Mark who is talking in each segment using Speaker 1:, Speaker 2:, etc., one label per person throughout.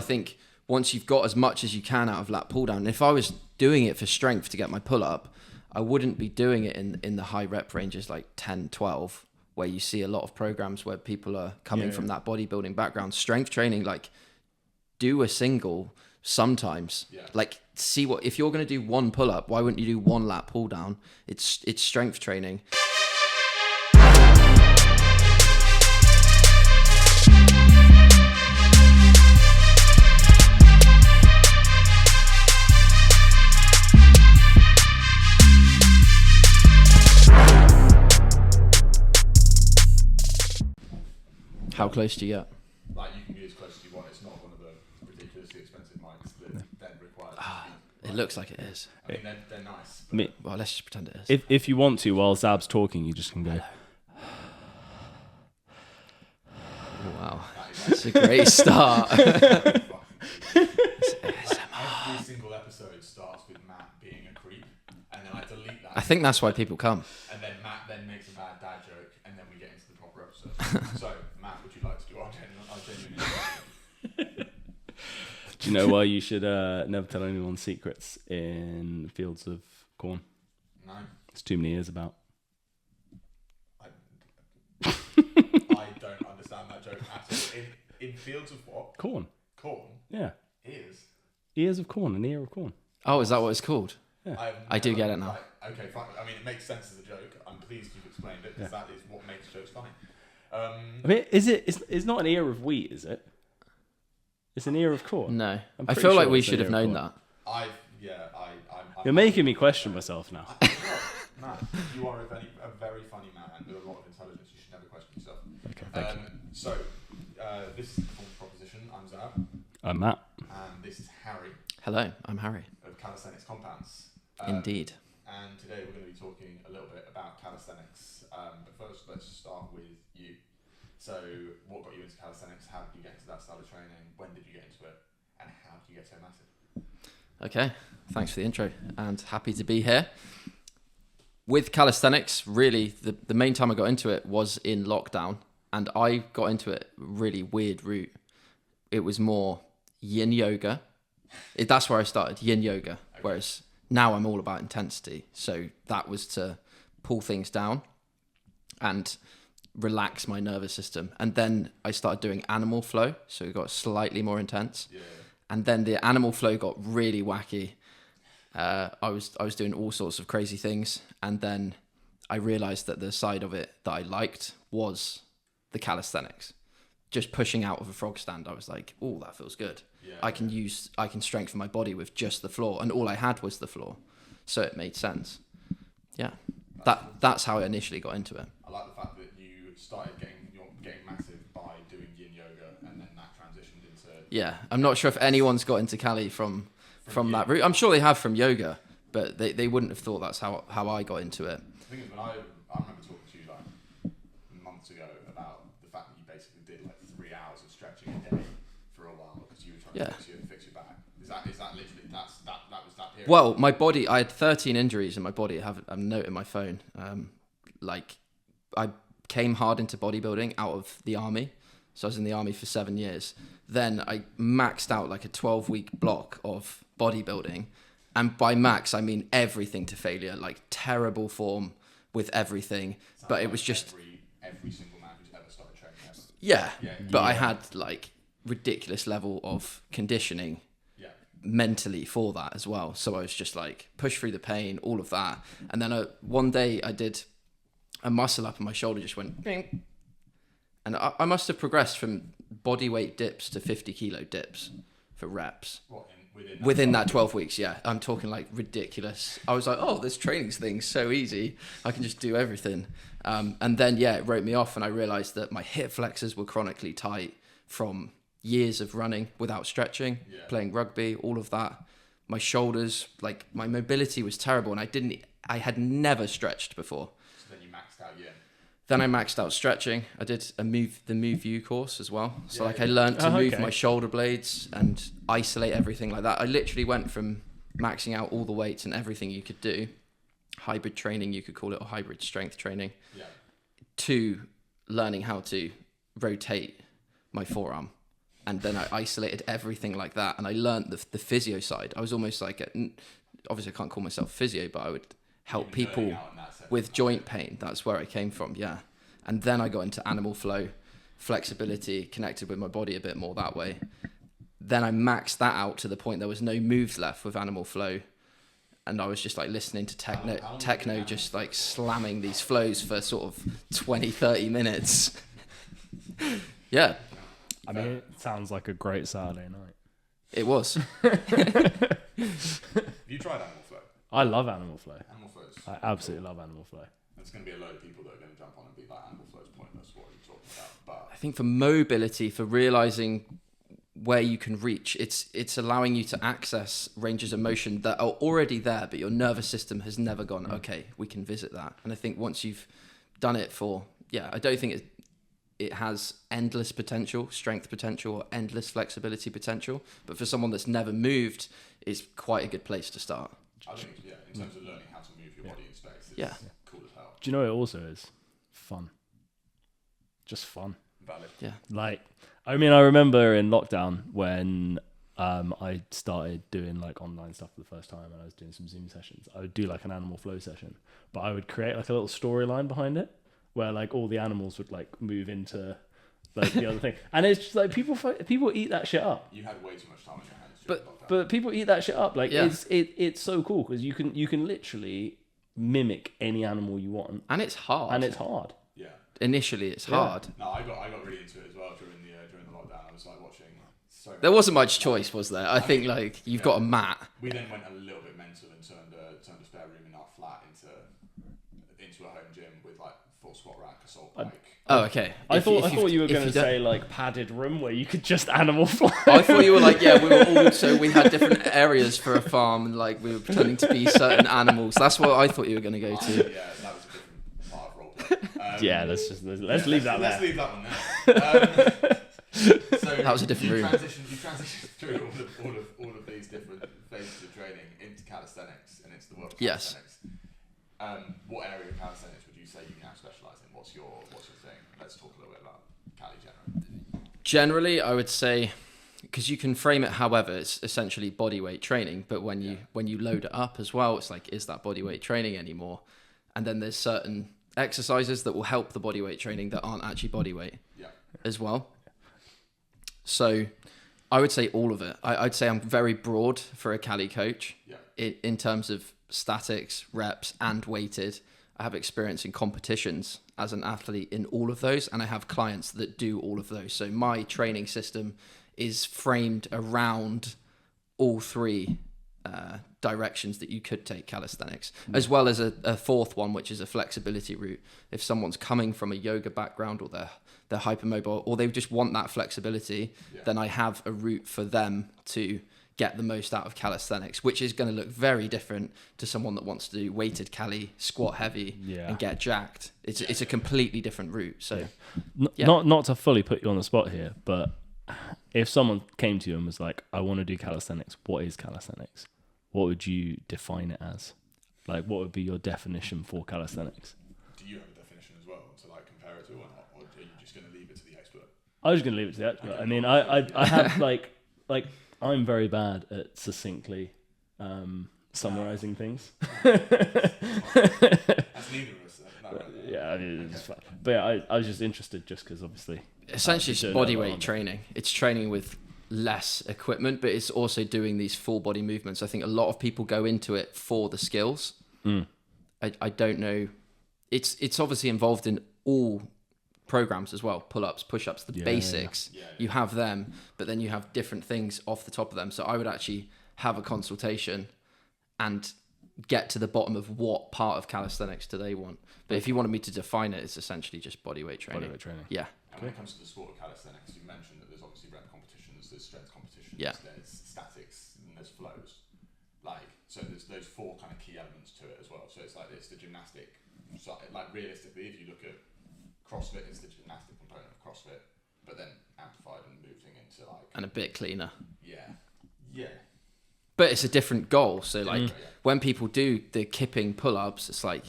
Speaker 1: I think once you've got as much as you can out of lat pull down, if I was doing it for strength to get my pull up, I wouldn't be doing it in the high rep ranges like 10, 12, where you see a lot of programs where people are coming from that bodybuilding background. Strength training, like, do a single sometimes. Like, see what, if you're going to do one pull up, why wouldn't you do one lat pull down? It's strength training. How close do you get?
Speaker 2: Like, you can be as close as you want. It's not one of the ridiculously expensive mics that then require.
Speaker 1: It looks like it is.
Speaker 2: I mean, they're nice.
Speaker 1: Well, let's just pretend it is.
Speaker 3: If you want to, while Zab's talking, you just can go.
Speaker 1: Oh, wow, that's a great start.
Speaker 2: Every single episode starts with Matt being a creep, and then I delete that.
Speaker 1: I think that's why people come.
Speaker 2: And then Matt then makes a bad dad joke, and then we get into the proper episode. So, Matt, would you like to do our genuine?
Speaker 3: Do you know why you should never tell anyone secrets in fields of corn?
Speaker 2: No.
Speaker 3: It's too many ears about.
Speaker 2: I don't understand that joke at all. In fields of what?
Speaker 3: Corn.
Speaker 2: Corn?
Speaker 3: Yeah.
Speaker 2: Ears?
Speaker 3: Ears of corn, an ear of corn.
Speaker 1: Oh, is that what it's called?
Speaker 3: Yeah.
Speaker 1: I do get it now.
Speaker 2: Right. Okay, fine. I mean, it makes sense as a joke. I'm pleased you've explained it, because that is what makes jokes funny.
Speaker 3: I mean, it's not an ear of wheat, is it? It's an ear of corn.
Speaker 1: No. I feel like we should have known that.
Speaker 2: I'm
Speaker 3: You're making me question myself now.
Speaker 2: Matt, you are a very funny man with a lot of intelligence. You should never question yourself.
Speaker 3: Okay, thank you.
Speaker 2: So, this is the Performance Proposition. I'm Zab.
Speaker 3: I'm Matt.
Speaker 2: And this is Harry
Speaker 1: Hello, I'm Harry.
Speaker 2: of Calisthenics Compounds.
Speaker 1: Indeed.
Speaker 2: And today we're going to be talking a little bit about calisthenics. But first, let's start with you. So, what got you into calisthenics? How did you get into that style of training? When did you get into it? And how did you get so massive?
Speaker 1: Okay, thanks for the intro, and happy to be here. With calisthenics, really, the main time I got into it was in lockdown, and I got into it really weird route. It was more yin yoga. That's where I started, yin yoga, whereas now I'm all about intensity. So that was to pull things down and relax my nervous system. And then I started doing animal flow, so it got slightly more intense. Yeah. And then the animal flow got really wacky. I was doing all sorts of crazy things, and then I realized that the side of it that I liked was the calisthenics. Just pushing out of a frog stand, I was like, oh, that feels good. Yeah, I can strengthen my body with just the floor, and all I had was the floor, so it made sense. Yeah, that's how I initially got into it.
Speaker 2: I like the fact that you started getting massive by doing yin yoga, and then that transitioned into.
Speaker 1: Yeah, I'm not sure if anyone's got into Cali from that route. I'm sure they have from yoga, but they wouldn't have thought that's how I got into it.
Speaker 2: The thing is, when I remember talking to you like months ago about the fact that you basically did like 3 hours of stretching a day for a while because you were trying to fix your back. Is that literally that was that period?
Speaker 1: Well, my body, I had 13 injuries in my body. I have a note in my phone. Like, I came hard into bodybuilding out of the army. So I was in the army for 7 years. Then I maxed out like a 12-week block of bodybuilding. And by max, I mean everything to failure, like terrible form with everything.
Speaker 2: Sounds
Speaker 1: but
Speaker 2: like
Speaker 1: it was just...
Speaker 2: Every single man who's ever started training ever.
Speaker 1: Yeah. But I had like ridiculous level of conditioning mentally for that as well. So I was just like, push through the pain, all of that. And then one day I did a muscle up and my shoulder just went... Bing. And I must have progressed from body weight dips to 50 kilo dips for reps.
Speaker 2: What,
Speaker 1: within that 12 weeks, yeah. I'm talking like ridiculous. I was like, oh, this training thing's so easy. I can just do everything. And then, it wrote me off, and I realized that my hip flexors were chronically tight from years of running without stretching, playing rugby, all of that. My shoulders, like my mobility was terrible, and I had never stretched before.
Speaker 2: So then you maxed out,
Speaker 1: Then I maxed out stretching. I did the Move You course as well. So I learned to move my shoulder blades and isolate everything like that. I literally went from maxing out all the weights and everything you could do, hybrid training you could call it, or hybrid strength training, to learning how to rotate my forearm And then I isolated everything like that, and I learned the physio side. I was almost like, obviously I can't call myself physio, but I would help people with joint pain. That's where I came from, yeah. And then I got into animal flow, flexibility, connected with my body a bit more that way. Then I maxed that out to the point there was no moves left with animal flow. And I was just like listening to techno, just like slamming these flows for sort of 20, 30 minutes. Yeah.
Speaker 4: I mean, it sounds like a great Saturday night.
Speaker 1: It was.
Speaker 2: Have you tried animal flow?
Speaker 4: I love animal flow.
Speaker 2: Animal flows.
Speaker 4: I absolutely love animal flow.
Speaker 2: There's going to be a load of people that are going to jump on and be like, animal flow's pointless. What are you talking about? But
Speaker 1: I think for mobility, for realizing where you can reach, it's allowing you to access ranges of motion that are already there, but your nervous system has never gone, okay, we can visit that. And I think once you've done it I don't think it has endless potential, strength potential, or endless flexibility potential. But for someone that's never moved, it's quite a good place to start.
Speaker 2: I think, in terms of learning how to move your body in space, it's cool as hell.
Speaker 4: Do you know what it also is? Fun. Just fun.
Speaker 2: Valid.
Speaker 1: Yeah.
Speaker 4: Like, I mean, I remember in lockdown when I started doing like online stuff for the first time, and I was doing some Zoom sessions. I would do like an animal flow session, but I would create like a little storyline behind it where like all the animals would like move into like the other thing, and it's just like people eat that shit up.
Speaker 2: You had way too much time on your hands. During lockdown.
Speaker 4: But people eat that shit up. Like it's so cool because you can literally mimic any animal you want,
Speaker 1: And it's hard.
Speaker 2: Yeah.
Speaker 1: Initially, it's hard.
Speaker 2: No, I got really into it as well during the lockdown. I was like watching.
Speaker 1: There wasn't much choice, was there? I think like you've got a mat.
Speaker 2: We then went a little bit mental and turned a spare room in our flat into a home gym with like full squat rack, assault bike.
Speaker 1: Oh, okay.
Speaker 4: I thought you were going to say like padded room where you could just animal fly.
Speaker 1: I thought you were like, we were all, so we had different areas for a farm, and like we were pretending to be certain animals. That's what I thought you were going to go to.
Speaker 2: Yeah, that was a different part of roleplay.
Speaker 4: Yeah, let's leave that there.
Speaker 2: Let's leave that one there. So
Speaker 1: That was a different room.
Speaker 2: You transitioned through all of these different phases of training into calisthenics and into the world of
Speaker 1: Yes.
Speaker 2: calisthenics. What area of calisthenics would you say you now specialise in? What's your thing? Let's talk a little bit about Cali generally.
Speaker 1: Generally, I would say, because you can frame it however, it's essentially body weight training. But when you load it up as well, it's like, is that body weight training anymore? And then there's certain exercises that will help the body weight training that aren't actually body weight as well. So I would say all of it. I'd say I'm very broad for a Cali coach in terms of statics, reps, and weighted. I have experience in competitions as an athlete in all of those, and I have clients that do all of those. So my training system is framed around all three directions that you could take calisthenics, as well as a fourth one, which is a flexibility route. If someone's coming from a yoga background, or they're hypermobile, or they just want that flexibility, then I have a route for them to get the most out of calisthenics, which is going to look very different to someone that wants to do weighted Cali, squat heavy, and get jacked. It's a completely different route. So
Speaker 4: not to fully put you on the spot here, but if someone came to you and was like, I want to do calisthenics, what is calisthenics? What would you define it as? Like, what would be your definition for calisthenics?
Speaker 2: Do you have a definition as well to like compare it to, or not? Or are you just going to leave it to the expert?
Speaker 4: I was going to leave it to the expert. Okay. I mean, I have like I'm very bad at succinctly summarizing things.
Speaker 2: That's neither of us.
Speaker 4: Yeah, I mean, it's fun. But yeah, I was just interested just because obviously
Speaker 1: essentially it's body weight training. It's training with less equipment, but it's also doing these full body movements. I think a lot of people go into it for the skills. I don't know. It's obviously involved in all programs as well. Pull-ups, push-ups, the basics. You have them, but then you have different things off the top of them. So I would actually have a consultation and get to the bottom of what part of calisthenics do they want. But if you wanted me to define it, it's essentially just body weight training.
Speaker 4: Body weight training.
Speaker 1: Yeah.
Speaker 2: And when it comes to the sport of calisthenics, you mentioned that there's obviously rep competitions, there's strength competitions, there's statics, and there's flows. Like, so there's those four kind of key elements to it as well. So it's like, it's the gymnastic. So like realistically, if you look at CrossFit, it's the gymnastic component of CrossFit, but then amplified and moving into like...
Speaker 1: And a bit cleaner.
Speaker 2: Yeah.
Speaker 1: But it's a different goal. So like when people do the kipping pull-ups, it's like,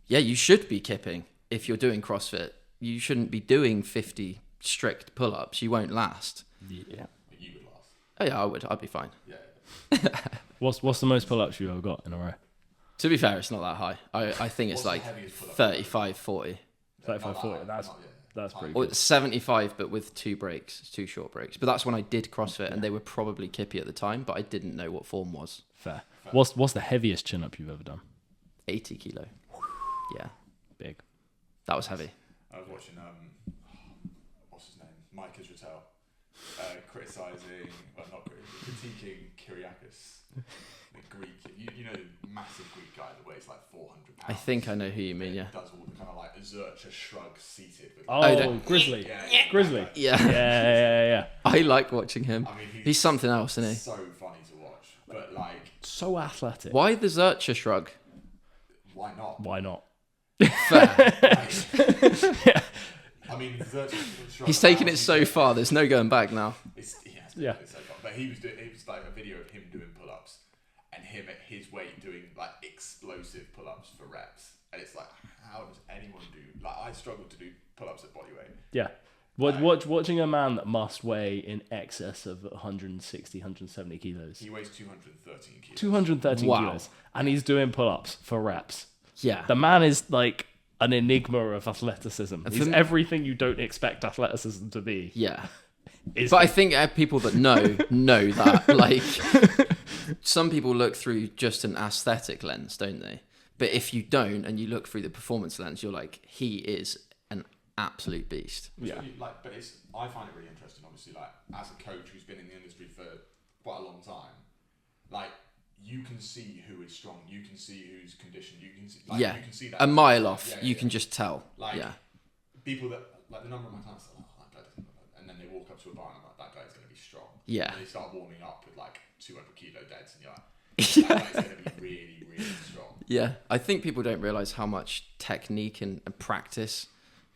Speaker 1: you should be kipping if you're doing CrossFit. You shouldn't be doing 50 strict pull-ups. You won't last.
Speaker 4: Yeah.
Speaker 2: But you would last.
Speaker 1: Oh yeah, I would. I'd be fine.
Speaker 2: Yeah.
Speaker 4: What's the most pull-ups you've ever got in a row?
Speaker 1: To be fair, it's not that high. I think it's
Speaker 2: What's the
Speaker 1: like
Speaker 2: heaviest pull-up?
Speaker 1: 35, 40.
Speaker 4: 35, 40.
Speaker 2: Not
Speaker 4: That's
Speaker 2: yet.
Speaker 4: that's pretty
Speaker 1: Or
Speaker 4: good.
Speaker 1: 75, but with 2 breaks, 2 short breaks. But that's when I did CrossFit, and they were probably kippy at the time, but I didn't know what form was.
Speaker 4: Fair. What's the heaviest chin-up you've ever done?
Speaker 1: 80 kilo. Yeah,
Speaker 4: Big.
Speaker 1: that was heavy.
Speaker 2: I was watching what's his name, Mike Israel, critiquing Kyriakis, the Greek. You know, the massive Greek guy that weighs like 400 pounds.
Speaker 1: I think I know who you mean. Yeah.
Speaker 2: Does all the kind of like Zercha shrug seated. With
Speaker 4: Oh, Grizzly.
Speaker 2: Yeah.
Speaker 4: Grizzly.
Speaker 1: Yeah.
Speaker 4: Yeah.
Speaker 1: I like watching him.
Speaker 2: I mean,
Speaker 1: He's something else, isn't he?
Speaker 2: so funny to watch, but like,
Speaker 4: So athletic.
Speaker 1: Why the Zercha shrug?
Speaker 2: why not?
Speaker 4: Why not?
Speaker 1: Fair.
Speaker 2: I mean, Zercha shrug.
Speaker 1: He's taken it so far. There's no going back now.
Speaker 4: Yeah.
Speaker 2: So far. But it was like a video of him doing pull-ups, and him at his weight doing like explosive pull-ups for reps, and it's like, how does anyone do? Like, I struggle to do pull-ups at body weight.
Speaker 4: Yeah. Watching a man that must weigh in excess of 160, 170 kilos.
Speaker 2: He weighs 213 kilos.
Speaker 4: 213
Speaker 1: Wow.
Speaker 4: kilos. And he's doing pull-ups for reps.
Speaker 1: Yeah.
Speaker 4: The man is like an enigma of athleticism. He's
Speaker 1: me-
Speaker 4: everything you don't expect athleticism to be.
Speaker 1: Yeah.
Speaker 4: Is
Speaker 1: But I think people that know that. Like, some people look through just an aesthetic lens, don't they? But if you don't, and you look through the performance lens, you're like, he is an absolute beast.
Speaker 4: Yeah.
Speaker 2: But I find it really interesting, obviously, like, as a coach who's been in the industry for quite a long time, like, you can see who is strong, you can see who's conditioned, you can see, like,
Speaker 1: Yeah.
Speaker 2: you can see that.
Speaker 1: A mile off,
Speaker 2: Yeah,
Speaker 1: you can just tell.
Speaker 2: Like,
Speaker 1: Yeah.
Speaker 2: people that, like, the number of my clients are like, oh, that guy doesn't look like-" and then they walk up to a bar and I'm like, that guy's going to be strong.
Speaker 1: Yeah.
Speaker 2: And they start warming up with, like, 200 kilo deads, and you're like, that guy's going to be really, really strong.
Speaker 1: Yeah. I think people don't realize how much technique and practice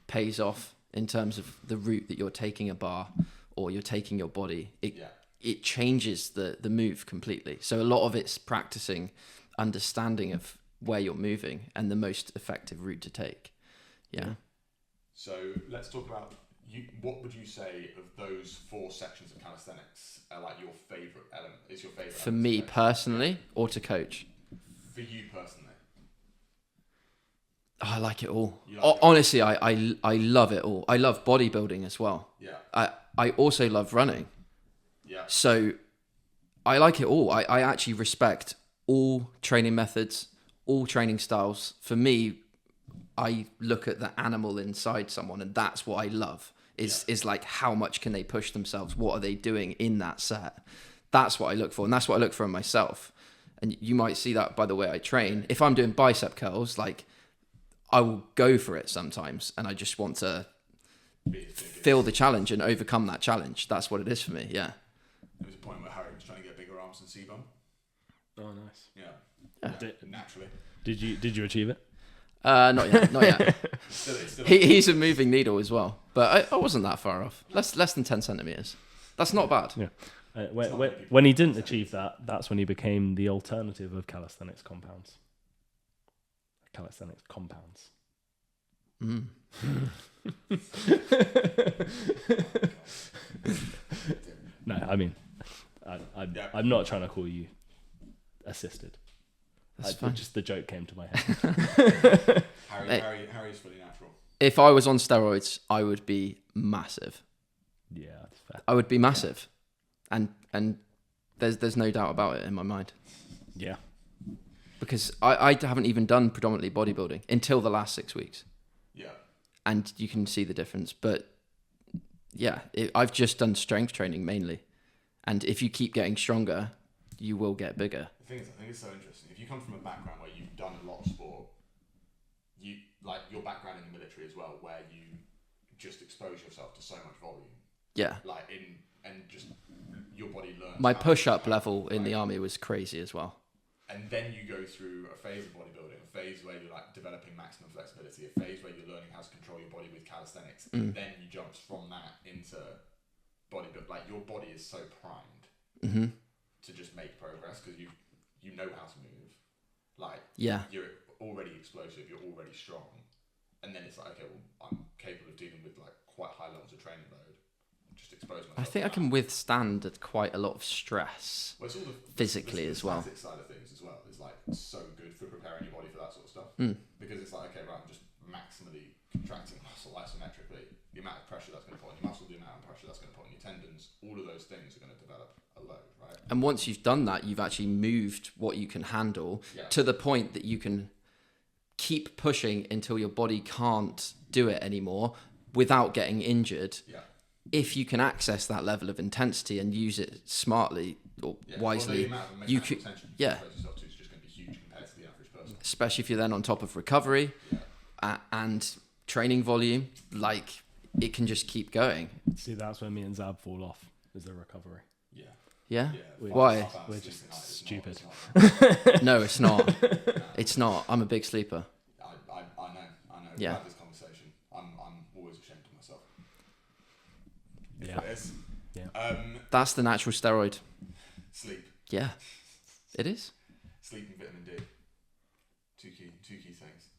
Speaker 1: pays off in terms of the route that you're taking a bar or you're taking your body. It changes the move completely. So a lot of it's practicing understanding of where you're moving and the most effective route to take. Yeah.
Speaker 2: So let's talk about what would you say of those 4 sections of calisthenics are like your favorite element? Is your favorite
Speaker 1: For
Speaker 2: element
Speaker 1: me
Speaker 2: of it?
Speaker 1: personally, or to coach?
Speaker 2: For you personally.
Speaker 1: Oh, I like it all.
Speaker 2: You like it all?
Speaker 1: Honestly, I love it all. I love bodybuilding as well.
Speaker 2: Yeah.
Speaker 1: I also love running.
Speaker 2: Yeah.
Speaker 1: So I like it all. I actually respect all training methods, all training styles. For me, I look at the animal inside someone, and that's what I love. Is like, how much can they push themselves? What are they doing in that set? That's what I look for, and that's what I look for in myself. And you might see that by the way I train. If I'm doing bicep curls, like, I will go for it sometimes, and I just want to feel the challenge and overcome that challenge. That's what it is for me. Yeah.
Speaker 2: There was a point where Harry was trying to get bigger arms than C-Bum.
Speaker 4: Oh, nice.
Speaker 2: Yeah. Naturally.
Speaker 4: Did you achieve it?
Speaker 1: Not yet. Not yet.
Speaker 2: Still
Speaker 1: He's a moving needle as well, but I wasn't that far off. Less than 10 centimeters. That's not bad.
Speaker 4: Yeah. When he didn't achieve that, that's when he became the alternative of Calisthenics Compounds. Calisthenics Compounds.
Speaker 1: Mm.
Speaker 4: No, I mean, I'm not trying to call you assisted.
Speaker 1: That's fine.
Speaker 4: Just the joke came to my head.
Speaker 2: Harry's fully natural.
Speaker 1: If I was on steroids, I would be massive.
Speaker 4: Yeah, that's fair.
Speaker 1: I would be massive, and there's no doubt about it in my mind.
Speaker 4: Yeah.
Speaker 1: Because I haven't even done predominantly bodybuilding until the last 6 weeks.
Speaker 2: Yeah.
Speaker 1: And you can see the difference. But yeah, I've just done strength training mainly. And if you keep getting stronger, you will get bigger.
Speaker 2: The thing is, I think it's so interesting. If you come from a background where you've done a lot of sport, you like your background in the military as well, where you just expose yourself to so much volume.
Speaker 1: Yeah.
Speaker 2: Like and just your body learns.
Speaker 1: My
Speaker 2: how to-
Speaker 1: push-up level in the army was crazy as well.
Speaker 2: And then you go through a phase of bodybuilding, a phase where you're like developing maximum flexibility, a phase where you're learning how to control your body with calisthenics, and then you jump from that into bodybuilding. Like, your body is so primed to just make progress because you know how to move. Like,
Speaker 1: Yeah.
Speaker 2: you're already explosive, you're already strong, and then it's like, okay, well, I'm capable of dealing with like quite high levels of training load. just expose myself.
Speaker 1: I think I can withstand quite a lot of stress
Speaker 2: Well, it's all
Speaker 1: physically
Speaker 2: the
Speaker 1: as well.
Speaker 2: static side of things as well is like so good for preparing your body for that sort of stuff. Because it's like, okay, right, I'm just maximally contracting muscle isometrically. The amount of pressure that's going to put on your muscle, the amount of pressure that's going to put on your tendons, all of those things are going to develop a load, right?
Speaker 1: And once you've done that, you've actually moved what you can handle to the point that you can keep pushing until your body can't do it anymore without getting injured.
Speaker 2: Yeah.
Speaker 1: If you can access that level of intensity and use it smartly or wisely, you could, yeah.
Speaker 2: Is just going to be huge compared to the average person.
Speaker 1: Especially if you're then on top of recovery and training volume, like it can just keep going.
Speaker 4: See, that's where me and Zab fall off, is the recovery.
Speaker 2: Yeah.
Speaker 1: Yeah?
Speaker 4: We're
Speaker 1: Why?
Speaker 4: We're just stupid.
Speaker 1: No, it's not. It's not. I'm a big sleeper.
Speaker 2: I know.
Speaker 1: Yeah.
Speaker 2: We've had this conversation. I'm always ashamed of myself.
Speaker 4: Yeah.
Speaker 2: It is.
Speaker 4: Yeah.
Speaker 1: That's the natural steroid.
Speaker 2: Sleep.
Speaker 1: Yeah, it is.
Speaker 2: Sleep and vitamin D. Two key things.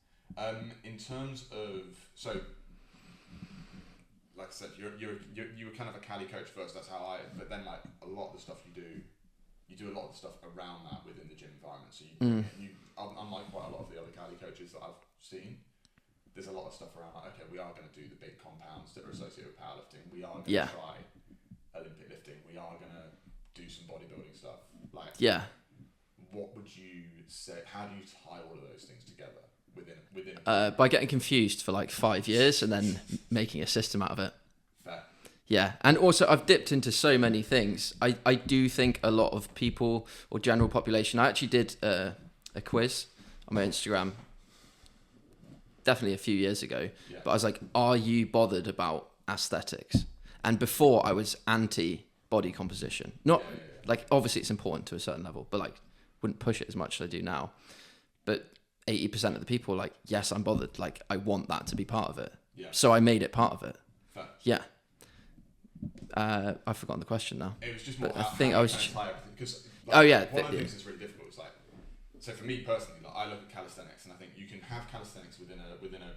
Speaker 2: In terms of, so, like I said, you were kind of a Cali coach first. That's how but then like a lot of the stuff you do a lot of the stuff around that within the gym environment. So you unlike quite a lot of the other Cali coaches that I've seen, there's a lot of stuff around like, okay, we are going to do the big compounds that are associated with powerlifting. We are going to try Olympic lifting. We are going to do some bodybuilding stuff. Like, what would you say? How do you tie all of those things together within?
Speaker 1: By getting confused for like 5 years and then making a system out of it.
Speaker 2: Fair.
Speaker 1: Yeah, and also I've dipped into so many things. I do think a lot of people or general population. I actually did a quiz on my Instagram, definitely a few years ago.
Speaker 2: Yeah.
Speaker 1: But I was like, "Are you bothered about aesthetics?" And before I was anti body composition. Not like obviously it's important to a certain level, but like wouldn't push it as much as I do now. But 80% of the people are like, yes, I'm bothered. Like I want that to be part of it.
Speaker 2: Yeah.
Speaker 1: So I made it part of it.
Speaker 2: Fair.
Speaker 1: Yeah. I've forgotten the question now.
Speaker 2: It was just more.
Speaker 1: I think I was.
Speaker 2: Because
Speaker 1: Oh, yeah,
Speaker 2: one of the things that's really difficult is like. So for me personally, like, I look at calisthenics and I think you can have calisthenics within a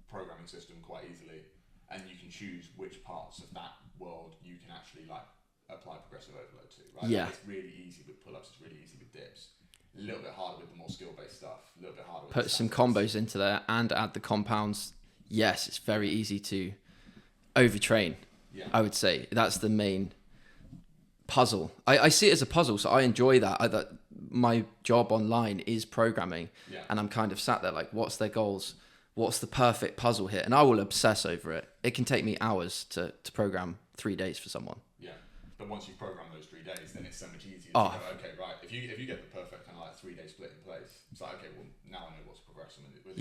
Speaker 2: programming system quite easily, and you can choose which parts of that world you can actually like apply progressive overload to. Right?
Speaker 1: Yeah.
Speaker 2: It's really easy with pull-ups. It's really easy with dips. A little bit harder with the more skill-based stuff. A little bit harder with
Speaker 1: Put some combos into there and add the compounds. Yes, it's very easy to overtrain.
Speaker 2: Yeah.
Speaker 1: I would say that's the main puzzle. I see it as a puzzle, so I enjoy that. My job online is programming, and I'm kind of sat there like, what's their goals? What's the perfect puzzle here? And I will obsess over it. It can take me hours to program 3 days for someone.
Speaker 2: Yeah, but once you program those 3 days, then it's so much easier to go, okay, right, if you get the perfect kind of like 3 day split in place, it's like, okay, well, now I know what to progress with those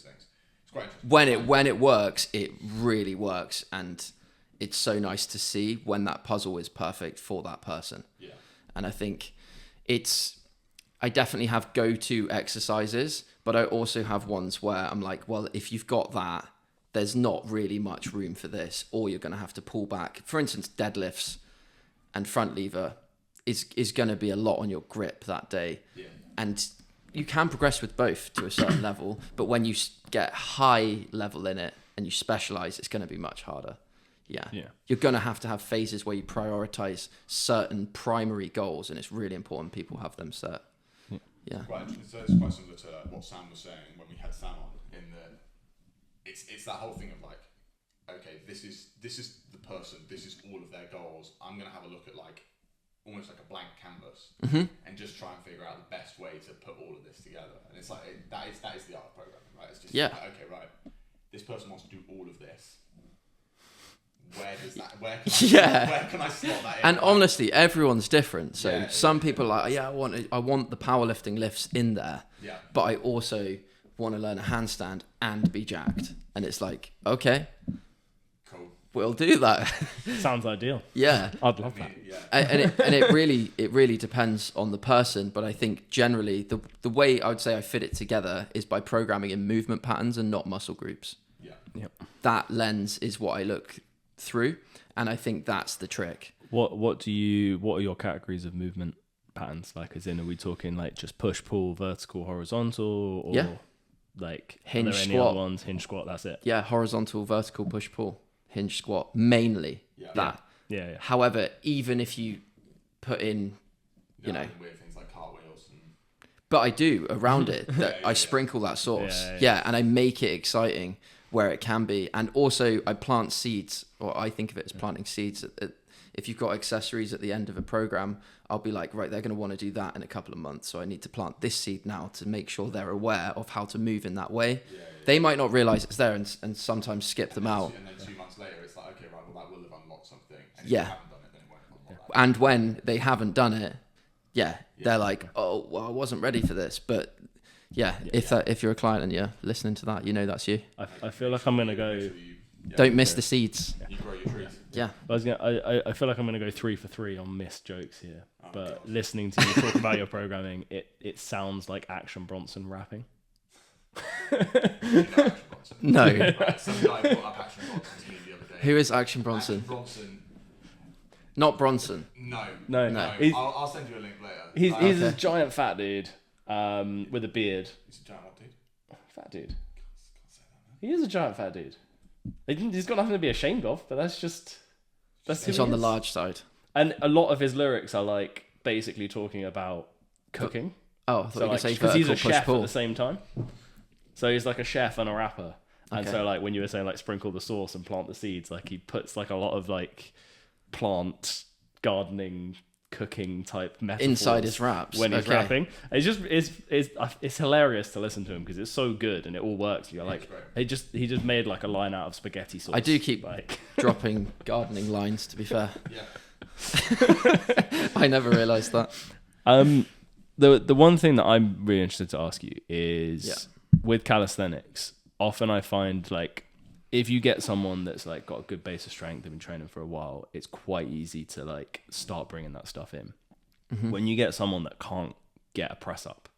Speaker 2: things. It's quite interesting.
Speaker 1: When it works, it really works, and it's so nice to see when that puzzle is perfect for that person.
Speaker 2: Yeah.
Speaker 1: And I think I definitely have go-to exercises, but I also have ones where I'm like, well, if you've got that, there's not really much room for this, or you're going to have to pull back. For instance, deadlifts and front lever is going to be a lot on your grip that day.
Speaker 2: Yeah.
Speaker 1: And you can progress with both to a certain level, but when you get high level in it and you specialize, it's going to be much harder. Yeah. You're going to have phases where you prioritize certain primary goals, and it's really important people have them set. Yeah.
Speaker 2: Right. So it's quite similar to what Sam was saying when we had Sam on. In that, it's that whole thing of like, okay, this is the person. This is all of their goals. I'm going to have a look at like almost like a blank canvas and just try and figure out the best way to put all of this together. And it's like that is the art of programming, right? It's just like, okay, right. This person wants to do all of this. Where can I slot that in?
Speaker 1: And honestly, everyone's different. So some people are like, I want the powerlifting lifts in there.
Speaker 2: Yeah.
Speaker 1: But I also want to learn a handstand and be jacked. And it's like, okay,
Speaker 2: cool.
Speaker 1: We'll do that.
Speaker 4: Sounds ideal.
Speaker 1: Yeah.
Speaker 4: I'd love that.
Speaker 2: Yeah.
Speaker 1: And it really depends on the person. But I think generally the way I would say I fit it together is by programming in movement patterns and not muscle groups.
Speaker 2: Yeah.
Speaker 4: Yep.
Speaker 1: That lens is what I look through, and I think that's the trick.
Speaker 4: What are your categories of movement patterns? Like, as in, are we talking like just push, pull, vertical, horizontal, or like
Speaker 1: hinge,
Speaker 4: are there any
Speaker 1: squat?
Speaker 4: Other ones? Hinge, squat. That's it.
Speaker 1: Yeah, horizontal, vertical, push, pull, hinge, squat, mainly.
Speaker 2: Yeah.
Speaker 1: That
Speaker 4: Yeah.
Speaker 1: However, even if you put in, you know,
Speaker 2: weird things like cartwheels and
Speaker 1: but I do around it that I sprinkle that sauce. Yeah, and I make it exciting where it can be. And also I plant seeds, or I think of it as planting seeds. If you've got accessories at the end of a program, I'll be like, right, they're going to want to do that in a couple of months. So I need to plant this seed now to make sure they're aware of how to move in that way. They might not realize it's there and sometimes skip them out.
Speaker 2: And then 2 months later, it's like, okay, right, well, that will have unlocked something. And if you haven't done it, then it won't unlock that.
Speaker 1: And when they haven't done it, they're like, oh, well, I wasn't ready for this. But if you're a client and you're listening to that, you know that's you.
Speaker 4: I feel like I'm gonna go.
Speaker 1: Don't miss the seeds.
Speaker 2: You grow your trees.
Speaker 1: Yeah.
Speaker 4: I feel like I'm gonna go 3 for 3 on missed jokes here. But listening to you talk about your programming, it sounds like Action Bronson rapping.
Speaker 1: No.
Speaker 2: Right, some guy brought up Action Bronson to me the other day.
Speaker 1: Who is Action Bronson?
Speaker 2: Action Bronson.
Speaker 1: Not Bronson.
Speaker 4: No.
Speaker 2: I'll send you a link later.
Speaker 4: He's a giant fat dude with a beard.
Speaker 2: He's a giant what dude?
Speaker 4: Fat dude. He is a giant fat dude. He's got nothing to be ashamed of, but that's who
Speaker 1: He's
Speaker 4: he
Speaker 1: on the
Speaker 4: is.
Speaker 1: large side.
Speaker 4: And a lot of his lyrics are like basically talking about cooking.
Speaker 1: Oh, I thought you were going to say
Speaker 4: because he's a
Speaker 1: vertical
Speaker 4: chef
Speaker 1: push-pull.
Speaker 4: at the same time. So he's like a chef and a rapper. And
Speaker 1: Okay.
Speaker 4: so like when you were saying like sprinkle the sauce and plant the seeds, like he puts like a lot of like plant gardening cooking type metaphors
Speaker 1: Inside his raps.
Speaker 4: when he's
Speaker 1: Okay.
Speaker 4: rapping. It's just it's hilarious to listen to him because it's so good and it all works. You're like he just made like a line out of spaghetti sauce.
Speaker 1: I do keep
Speaker 4: like
Speaker 1: dropping gardening lines, to be fair.
Speaker 2: Yeah.
Speaker 1: I never realised that.
Speaker 4: The one thing that I'm really interested to ask you is with calisthenics, often I find like if you get someone that's like got a good base of strength, they've been training for a while, it's quite easy to like start bringing that stuff in. Mm-hmm. When you get someone that can't get a press up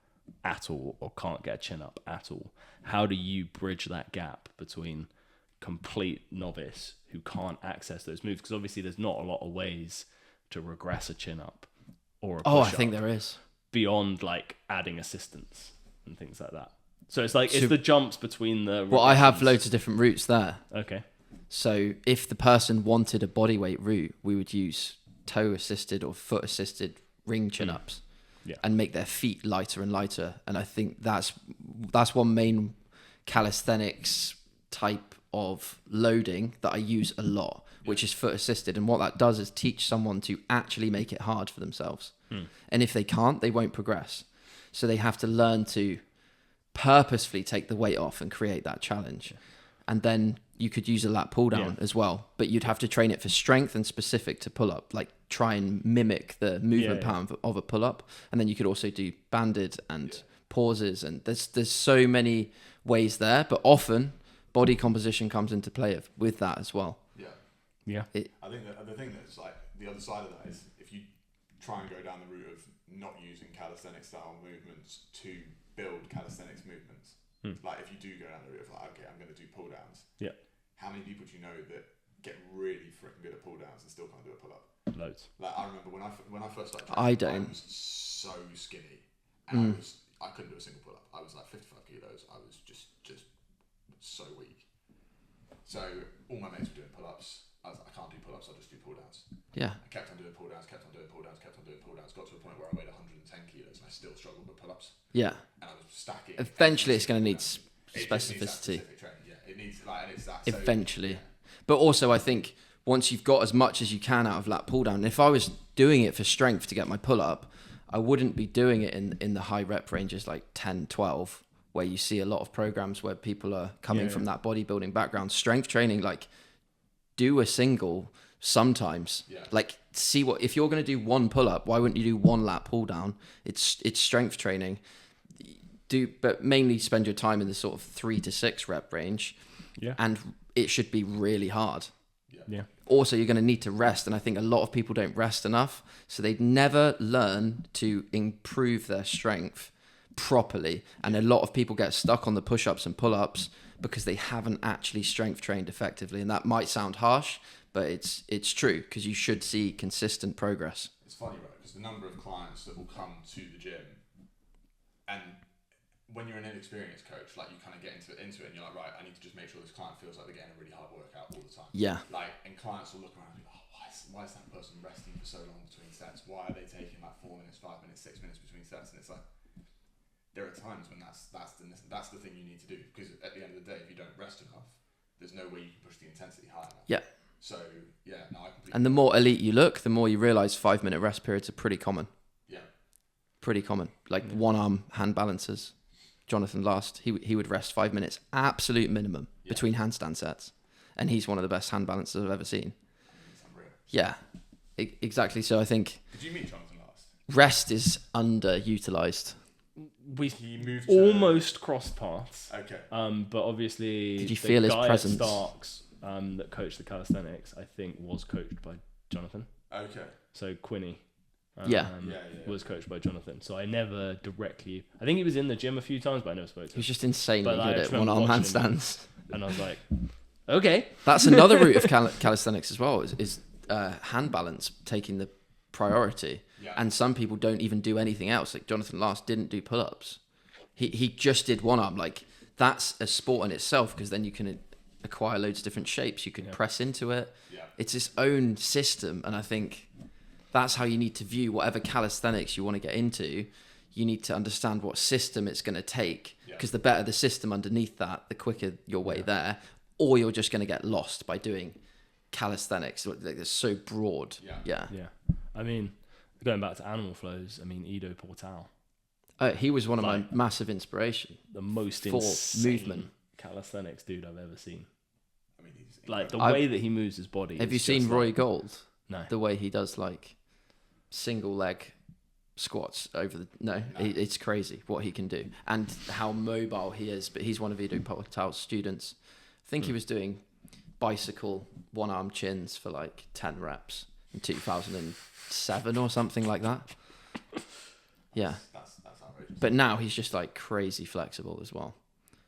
Speaker 4: at all or can't get a chin up at all, how do you bridge that gap between complete novice who can't access those moves? Because obviously there's not a lot of ways to regress a chin up or a push
Speaker 1: Oh,
Speaker 4: up
Speaker 1: I think there is.
Speaker 4: beyond like adding assistance and things like that. So it's like, it's the jumps between the...
Speaker 1: Well, I have loads of different routes there.
Speaker 4: Okay.
Speaker 1: So if the person wanted a bodyweight route, we would use toe-assisted or foot-assisted ring chin-ups and make their feet lighter and lighter. And I think that's one main calisthenics type of loading that I use a lot, which is foot-assisted. And what that does is teach someone to actually make it hard for themselves. And if they can't, they won't progress. So they have to learn to purposefully take the weight off and create that challenge. And then you could use a lat pull down as well, but you'd have to train it for strength and specific to pull up, like try and mimic the movement pattern of a pull up. And then you could also do banded and pauses, and there's so many ways there, but often body composition comes into play with that as well.
Speaker 4: Yeah.
Speaker 2: I think that the thing that's like the other side of that is if you try and go down the route of not using calisthenic style movements to build calisthenics movements, like if you do go down the route of like, okay, I'm going to do pull downs.
Speaker 4: Yeah.
Speaker 2: How many people do you know that get really freaking good at pull downs and still can't do a pull up?
Speaker 4: Loads.
Speaker 2: Like I remember when I first started
Speaker 1: I
Speaker 2: training,
Speaker 1: don't.
Speaker 2: I was so skinny and I couldn't do a single pull up. I was like 55 kilos. I was just so weak. So all my mates were doing pull ups. I was like, I can't do pull ups. I'll just do pull downs.
Speaker 1: Yeah.
Speaker 2: I kept on doing pull downs. Got to a point where I weighed 110 kilos and I still struggled with pull ups.
Speaker 1: Yeah.
Speaker 2: And I was stacking.
Speaker 1: Eventually it's going to need
Speaker 2: It just needs
Speaker 1: specificity.
Speaker 2: that specific training. Yeah, it needs and it's that.
Speaker 1: Eventually. But also I think once you've got as much as you can out of lat pull down, if I was doing it for strength to get my pull up, I wouldn't be doing it in the high rep ranges like 10, 12, where you see a lot of programs where people are coming from that bodybuilding background. Strength training, like do a single sometimes. Like see what, if you're going to do one pull up, why wouldn't you do one lat pull down? It's strength training. But mainly spend your time in the sort of 3 to 6 rep range.
Speaker 4: Yeah.
Speaker 1: And it should be really hard.
Speaker 4: Yeah.
Speaker 1: Also, you're going to need to rest. And I think a lot of people don't rest enough. So they never learn to improve their strength properly. And a lot of people get stuck on the push-ups and pull-ups because they haven't actually strength trained effectively. And that might sound harsh, but it's true because you should see consistent progress.
Speaker 2: It's funny, right? Because the number of clients that will come to the gym, and when you're an inexperienced coach, like you kind of get into it and you're like, right, I need to just make sure this client feels like they're getting a really hard workout all the time.
Speaker 1: Yeah.
Speaker 2: Like, and clients will look around and be like, oh, why is why is that person resting for so long between sets? Why are they taking like 4 minutes, 5 minutes, 6 minutes between sets? And it's like, there are times when that's the thing you need to do, because at the end of the day, if you don't rest enough, there's no way you can push the intensity high enough.
Speaker 1: Yeah.
Speaker 2: So yeah, no, I completely.
Speaker 1: And the more elite you look, the more you realise 5 minute rest periods are pretty common.
Speaker 2: Yeah.
Speaker 1: Pretty common. Like one arm hand balancers. Jonathan Last, he would rest 5 minutes, absolute minimum, between handstand sets. And he's one of the best hand balancers I've ever seen.
Speaker 2: It's unreal.
Speaker 1: Yeah, exactly. So I think
Speaker 2: Did you meet Jonathan last?
Speaker 1: rest is underutilized.
Speaker 4: We
Speaker 2: moved
Speaker 4: almost crossed paths.
Speaker 2: Okay.
Speaker 4: But obviously,
Speaker 1: Did you
Speaker 4: the
Speaker 1: feel his
Speaker 4: guy at
Speaker 1: presence?
Speaker 4: Starks, that coached the calisthenics, I think, was coached by Jonathan.
Speaker 2: Okay.
Speaker 4: So Quinny.
Speaker 1: Yeah.
Speaker 4: Was coached by Jonathan. So I never directly. I think he was in the gym a few times, but I never spoke to
Speaker 1: He
Speaker 4: him.
Speaker 1: was just insanely
Speaker 4: But, like, I
Speaker 1: good
Speaker 4: just
Speaker 1: at one arm
Speaker 4: remember watching him.
Speaker 1: handstands.
Speaker 4: And I was like, okay.
Speaker 1: That's another route of calisthenics as well, is hand balance taking the priority.
Speaker 2: Yeah.
Speaker 1: And some people don't even do anything else. Like Jonathan Last didn't do pull-ups. He just did one arm. Like, that's a sport in itself, because then you can acquire loads of different shapes. You can press into it.
Speaker 2: Yeah.
Speaker 1: It's its own system. And I think that's how you need to view whatever calisthenics you want to get into. You need to understand what system it's going to take, because the better the system underneath that, the quicker your way there, or you're just going to get lost by doing calisthenics. Like, they're so broad. Yeah.
Speaker 4: I mean, going back to animal flows, I mean, Ido Portal,
Speaker 1: He was one of my massive inspiration.
Speaker 4: the most
Speaker 1: For
Speaker 4: insane
Speaker 1: movement.
Speaker 4: calisthenics dude I've ever seen.
Speaker 2: I mean, he's
Speaker 4: Like, the
Speaker 1: I've-
Speaker 4: way that he moves his body.
Speaker 1: Have
Speaker 4: is
Speaker 1: you seen
Speaker 4: just
Speaker 1: Roy
Speaker 4: like-
Speaker 1: Gold?
Speaker 4: No.
Speaker 1: The way he does like single leg squats over the it's crazy what he can do and how mobile he is. But he's one of Ido Portal's students. I think he was doing bicycle one arm chins for like 10 reps in 2007 or something like that. Yeah.
Speaker 2: that's outrageous.
Speaker 1: But now he's just like crazy flexible as well.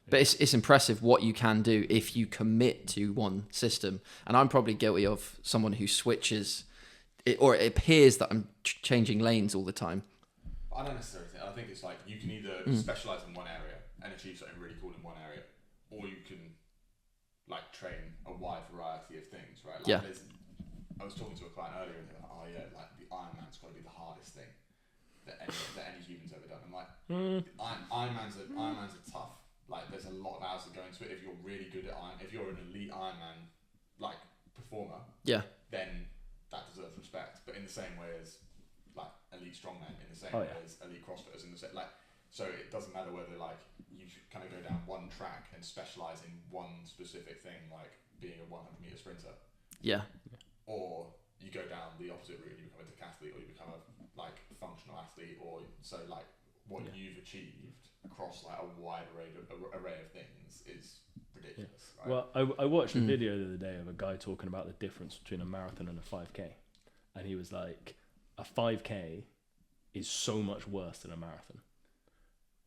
Speaker 1: But it's impressive what you can do if you commit to one system. And I'm probably guilty of someone who switches, or it appears that I'm changing lanes all the time.
Speaker 2: I don't necessarily think. I think it's like you can either specialize in one area and achieve something really cool in one area, or you can like train a wide variety of things, right? Like I was talking to a client earlier, and they were like, "Oh yeah, like the Ironman's got to be the hardest thing that any human's ever done." I'm like, Ironman's are tough. Like, there's a lot of hours that go into it. If you're really good at if you're an elite Ironman like performer, then that deserves respect. But in the same way as like elite strongmen, in the same way as elite CrossFitters, in the same so it doesn't matter whether like you kind of go down one track and specialize in one specific thing, like being a 100-meter sprinter, or you go down the opposite route, you become a decathlete, or you become a like functional athlete, or so like what you've achieved across like a wide array of things is ridiculous. Right?
Speaker 4: Well, I watched a video the other day of a guy talking about the difference between a marathon and a 5K. And he was like, a 5K is so much worse than a marathon.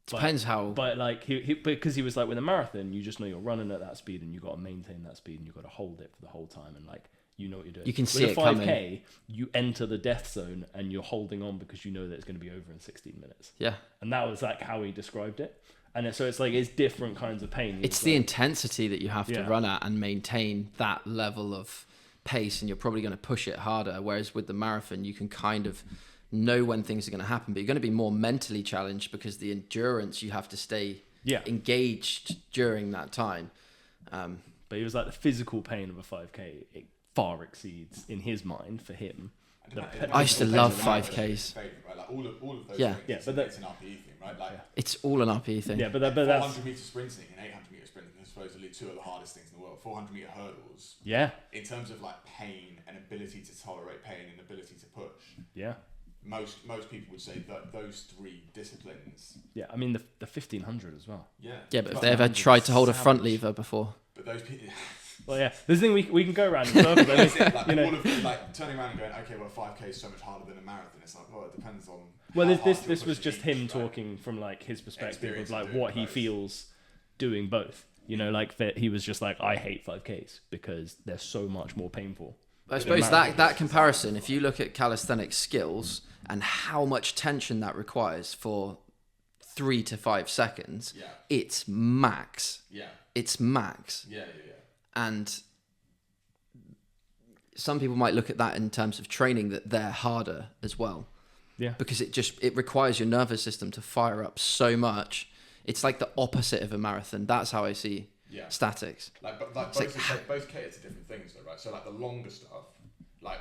Speaker 1: Depends how.
Speaker 4: But like because he was like, with a marathon, you just know you're running at that speed and you got to maintain that speed and you got to hold it for the whole time, and like you know what you're doing.
Speaker 1: You can see
Speaker 4: with
Speaker 1: it
Speaker 4: a 5K,
Speaker 1: coming.
Speaker 4: you enter the death zone and you're holding on because you know that it's going to be over in 16 minutes.
Speaker 1: Yeah.
Speaker 4: And that was like how he described it. And so it's like it's different kinds of pain.
Speaker 1: It's the intensity that you have to
Speaker 4: Yeah.
Speaker 1: run at and maintain that level of pace, and you're probably going to push it harder. Whereas with the marathon, you can kind of know when things are going to happen, but you're going to be more mentally challenged because the endurance, you have to stay engaged during that time.
Speaker 4: But he was like, the physical pain of a 5K, it far exceeds, in his mind, for him.
Speaker 1: I used to love 5Ks.
Speaker 2: Right? Like all of those things,
Speaker 4: but
Speaker 2: it's an RPE thing, right? Like
Speaker 1: It's all an RPE thing.
Speaker 4: Yeah, but that's
Speaker 2: 400-meter sprinting and 800-meter sprinting are supposedly two of the hardest things in the world. 400-meter hurdles.
Speaker 4: Yeah.
Speaker 2: In terms of like pain and ability to tolerate pain and ability to push.
Speaker 4: Yeah.
Speaker 2: Most people would say that those three disciplines.
Speaker 4: Yeah, I mean the 1500 as well.
Speaker 2: Yeah.
Speaker 1: Yeah, but if they ever tried to hold a front lever before.
Speaker 2: But those people.
Speaker 4: Well, yeah. This thing we can go around in circles. I mean,
Speaker 2: Like,
Speaker 4: you know.
Speaker 2: all of like turning around and going, okay, well, 5K is so much harder than a marathon. It's like, well, it depends on.
Speaker 4: Well,
Speaker 2: how hard
Speaker 4: this
Speaker 2: you're
Speaker 4: was
Speaker 2: pushing
Speaker 4: just
Speaker 2: each,
Speaker 4: him
Speaker 2: right?
Speaker 4: talking from like his perspective
Speaker 2: Experience
Speaker 4: of like
Speaker 2: doing
Speaker 4: what he
Speaker 2: both.
Speaker 4: feels doing both. You know, like that he was just like, I hate 5Ks because they're so much more painful.
Speaker 1: I suppose that comparison, if you look at calisthenics skills and how much tension that requires for 3 to 5 seconds, it's max.
Speaker 2: Yeah.
Speaker 1: It's max.
Speaker 2: Yeah.
Speaker 1: And some people might look at that in terms of training that they're harder as well.
Speaker 4: Yeah.
Speaker 1: Because it requires your nervous system to fire up so much. It's like the opposite of a marathon. That's how I see statics.
Speaker 2: Like, but like both cater to different things, though, right? So like the longer stuff, like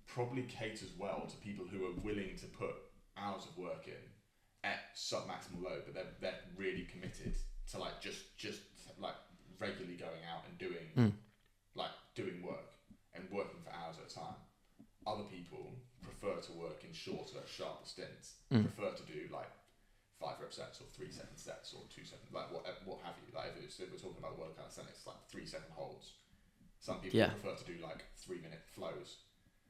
Speaker 2: probably caters well to people who are willing to put hours of work in at sub-maximal load, but they're really committed to like just like regularly going out and doing doing work and working for hours at a time. Other people prefer to work in shorter, sharper stints. Prefer to do like 5 rep sets or 3 second sets or 2 second, like what have you. Like if we're talking about world calisthenics, like 3 second holds. Some people prefer to do like 3 minute flows.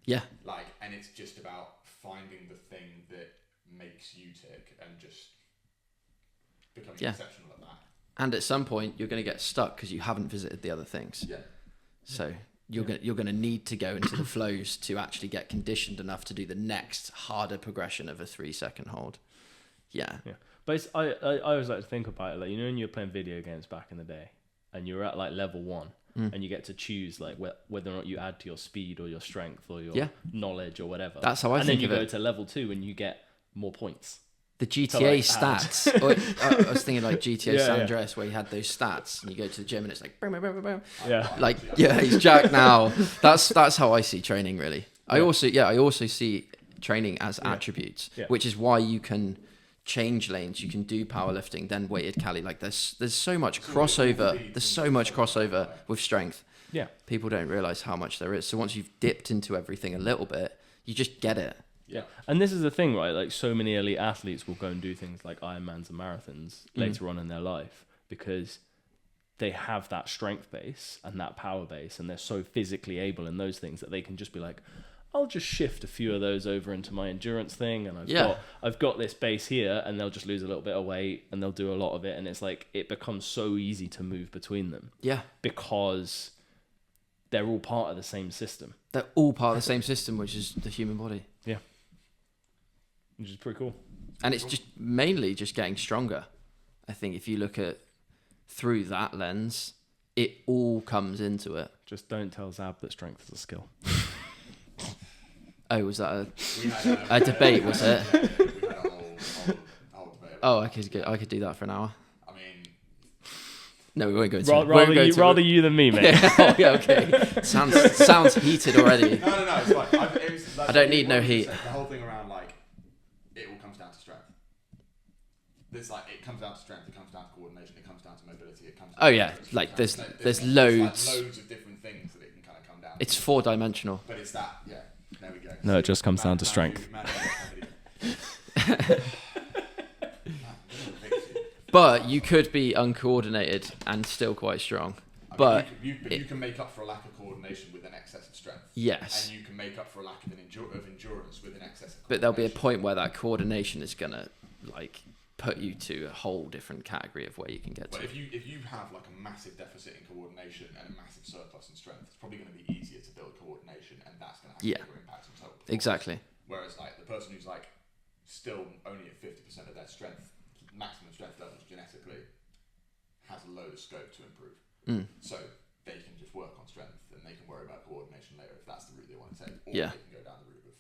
Speaker 1: Yeah.
Speaker 2: Like, and it's just about finding the thing that makes you tick and just becoming exceptional at that.
Speaker 1: And at some point, you're going to get stuck because you haven't visited the other things.
Speaker 2: Yeah.
Speaker 1: So you're going to need to go into the flows to actually get conditioned enough to do the next harder progression of a 3 second hold. Yeah.
Speaker 4: Yeah. But it's, I always like to think about it, like, you know, when you were playing video games back in the day and you were at like level 1 and you get to choose like whether or not you add to your speed or your strength or your knowledge or whatever.
Speaker 1: That's how I think of it.
Speaker 4: And then you go to level 2 and you get more points.
Speaker 1: The GTA stats. I was thinking like GTA San Andreas where you had those stats and you go to the gym and it's like, boom, boom, boom, boom.
Speaker 4: Yeah.
Speaker 1: Like, he's jacked now. That's how I see training really. I also see training as attributes, which is why you can change lanes. You can do powerlifting, then weighted cali. Like there's so much crossover. There's so much crossover with strength.
Speaker 4: Yeah.
Speaker 1: People don't realize how much there is. So once you've dipped into everything a little bit, you just get it.
Speaker 4: Yeah, and this is the thing, right? Like, so many elite athletes will go and do things like Ironmans and marathons later on in their life because they have that strength base and that power base, and they're so physically able in those things that they can just be like, I'll just shift a few of those over into my endurance thing, and I've got this base here, and they'll just lose a little bit of weight, and they'll do a lot of it, and it's like it becomes so easy to move between them.
Speaker 1: Yeah,
Speaker 4: because they're all part of the same system.
Speaker 1: They're all part of the same system, which is the human body.
Speaker 4: Yeah. Which is pretty cool.
Speaker 1: And it's just mainly just getting stronger. I think if you look at through that lens, it all comes into it.
Speaker 4: Just don't tell Zab that strength is a skill.
Speaker 1: Oh, was that a debate, was it?
Speaker 2: We had a whole debate.
Speaker 1: Oh, I could do that for an hour.
Speaker 2: I mean,
Speaker 1: no, we won't go into it.
Speaker 4: Rather you than me, mate.
Speaker 1: Yeah, okay. Sounds heated already.
Speaker 2: No, it's fine.
Speaker 1: I don't need no heat.
Speaker 2: The whole thing around like it all comes down to strength. There's like it comes down to strength. It comes down to coordination. It comes down to mobility. It comes.
Speaker 1: Like there's loads.
Speaker 2: Like loads of different things that it can kind of come down.
Speaker 1: It's 4-dimensional.
Speaker 2: But it's that. Yeah. There we go.
Speaker 4: No, it just comes down to strength.
Speaker 1: But you could be uncoordinated and still quite strong. But
Speaker 2: you can make up for a lack of coordination with an excess of strength.
Speaker 1: Yes.
Speaker 2: And you can make up for a lack of endurance with an excess of coordination.
Speaker 1: But there'll be a point where that coordination is gonna like put you to a whole different category of where you can get to.
Speaker 2: But if you have like a massive deficit in coordination and a massive surplus in strength, it's probably going to be easier to build coordination, and that's going to have a bigger impact on total performance.
Speaker 1: Exactly.
Speaker 2: Whereas like the person who's like still only at 50% of their strength, maximum strength levels genetically, has a load of scope to improve. So they can just work on strength and they can worry about coordination later if that's the route they want to take. Or they can go down the route of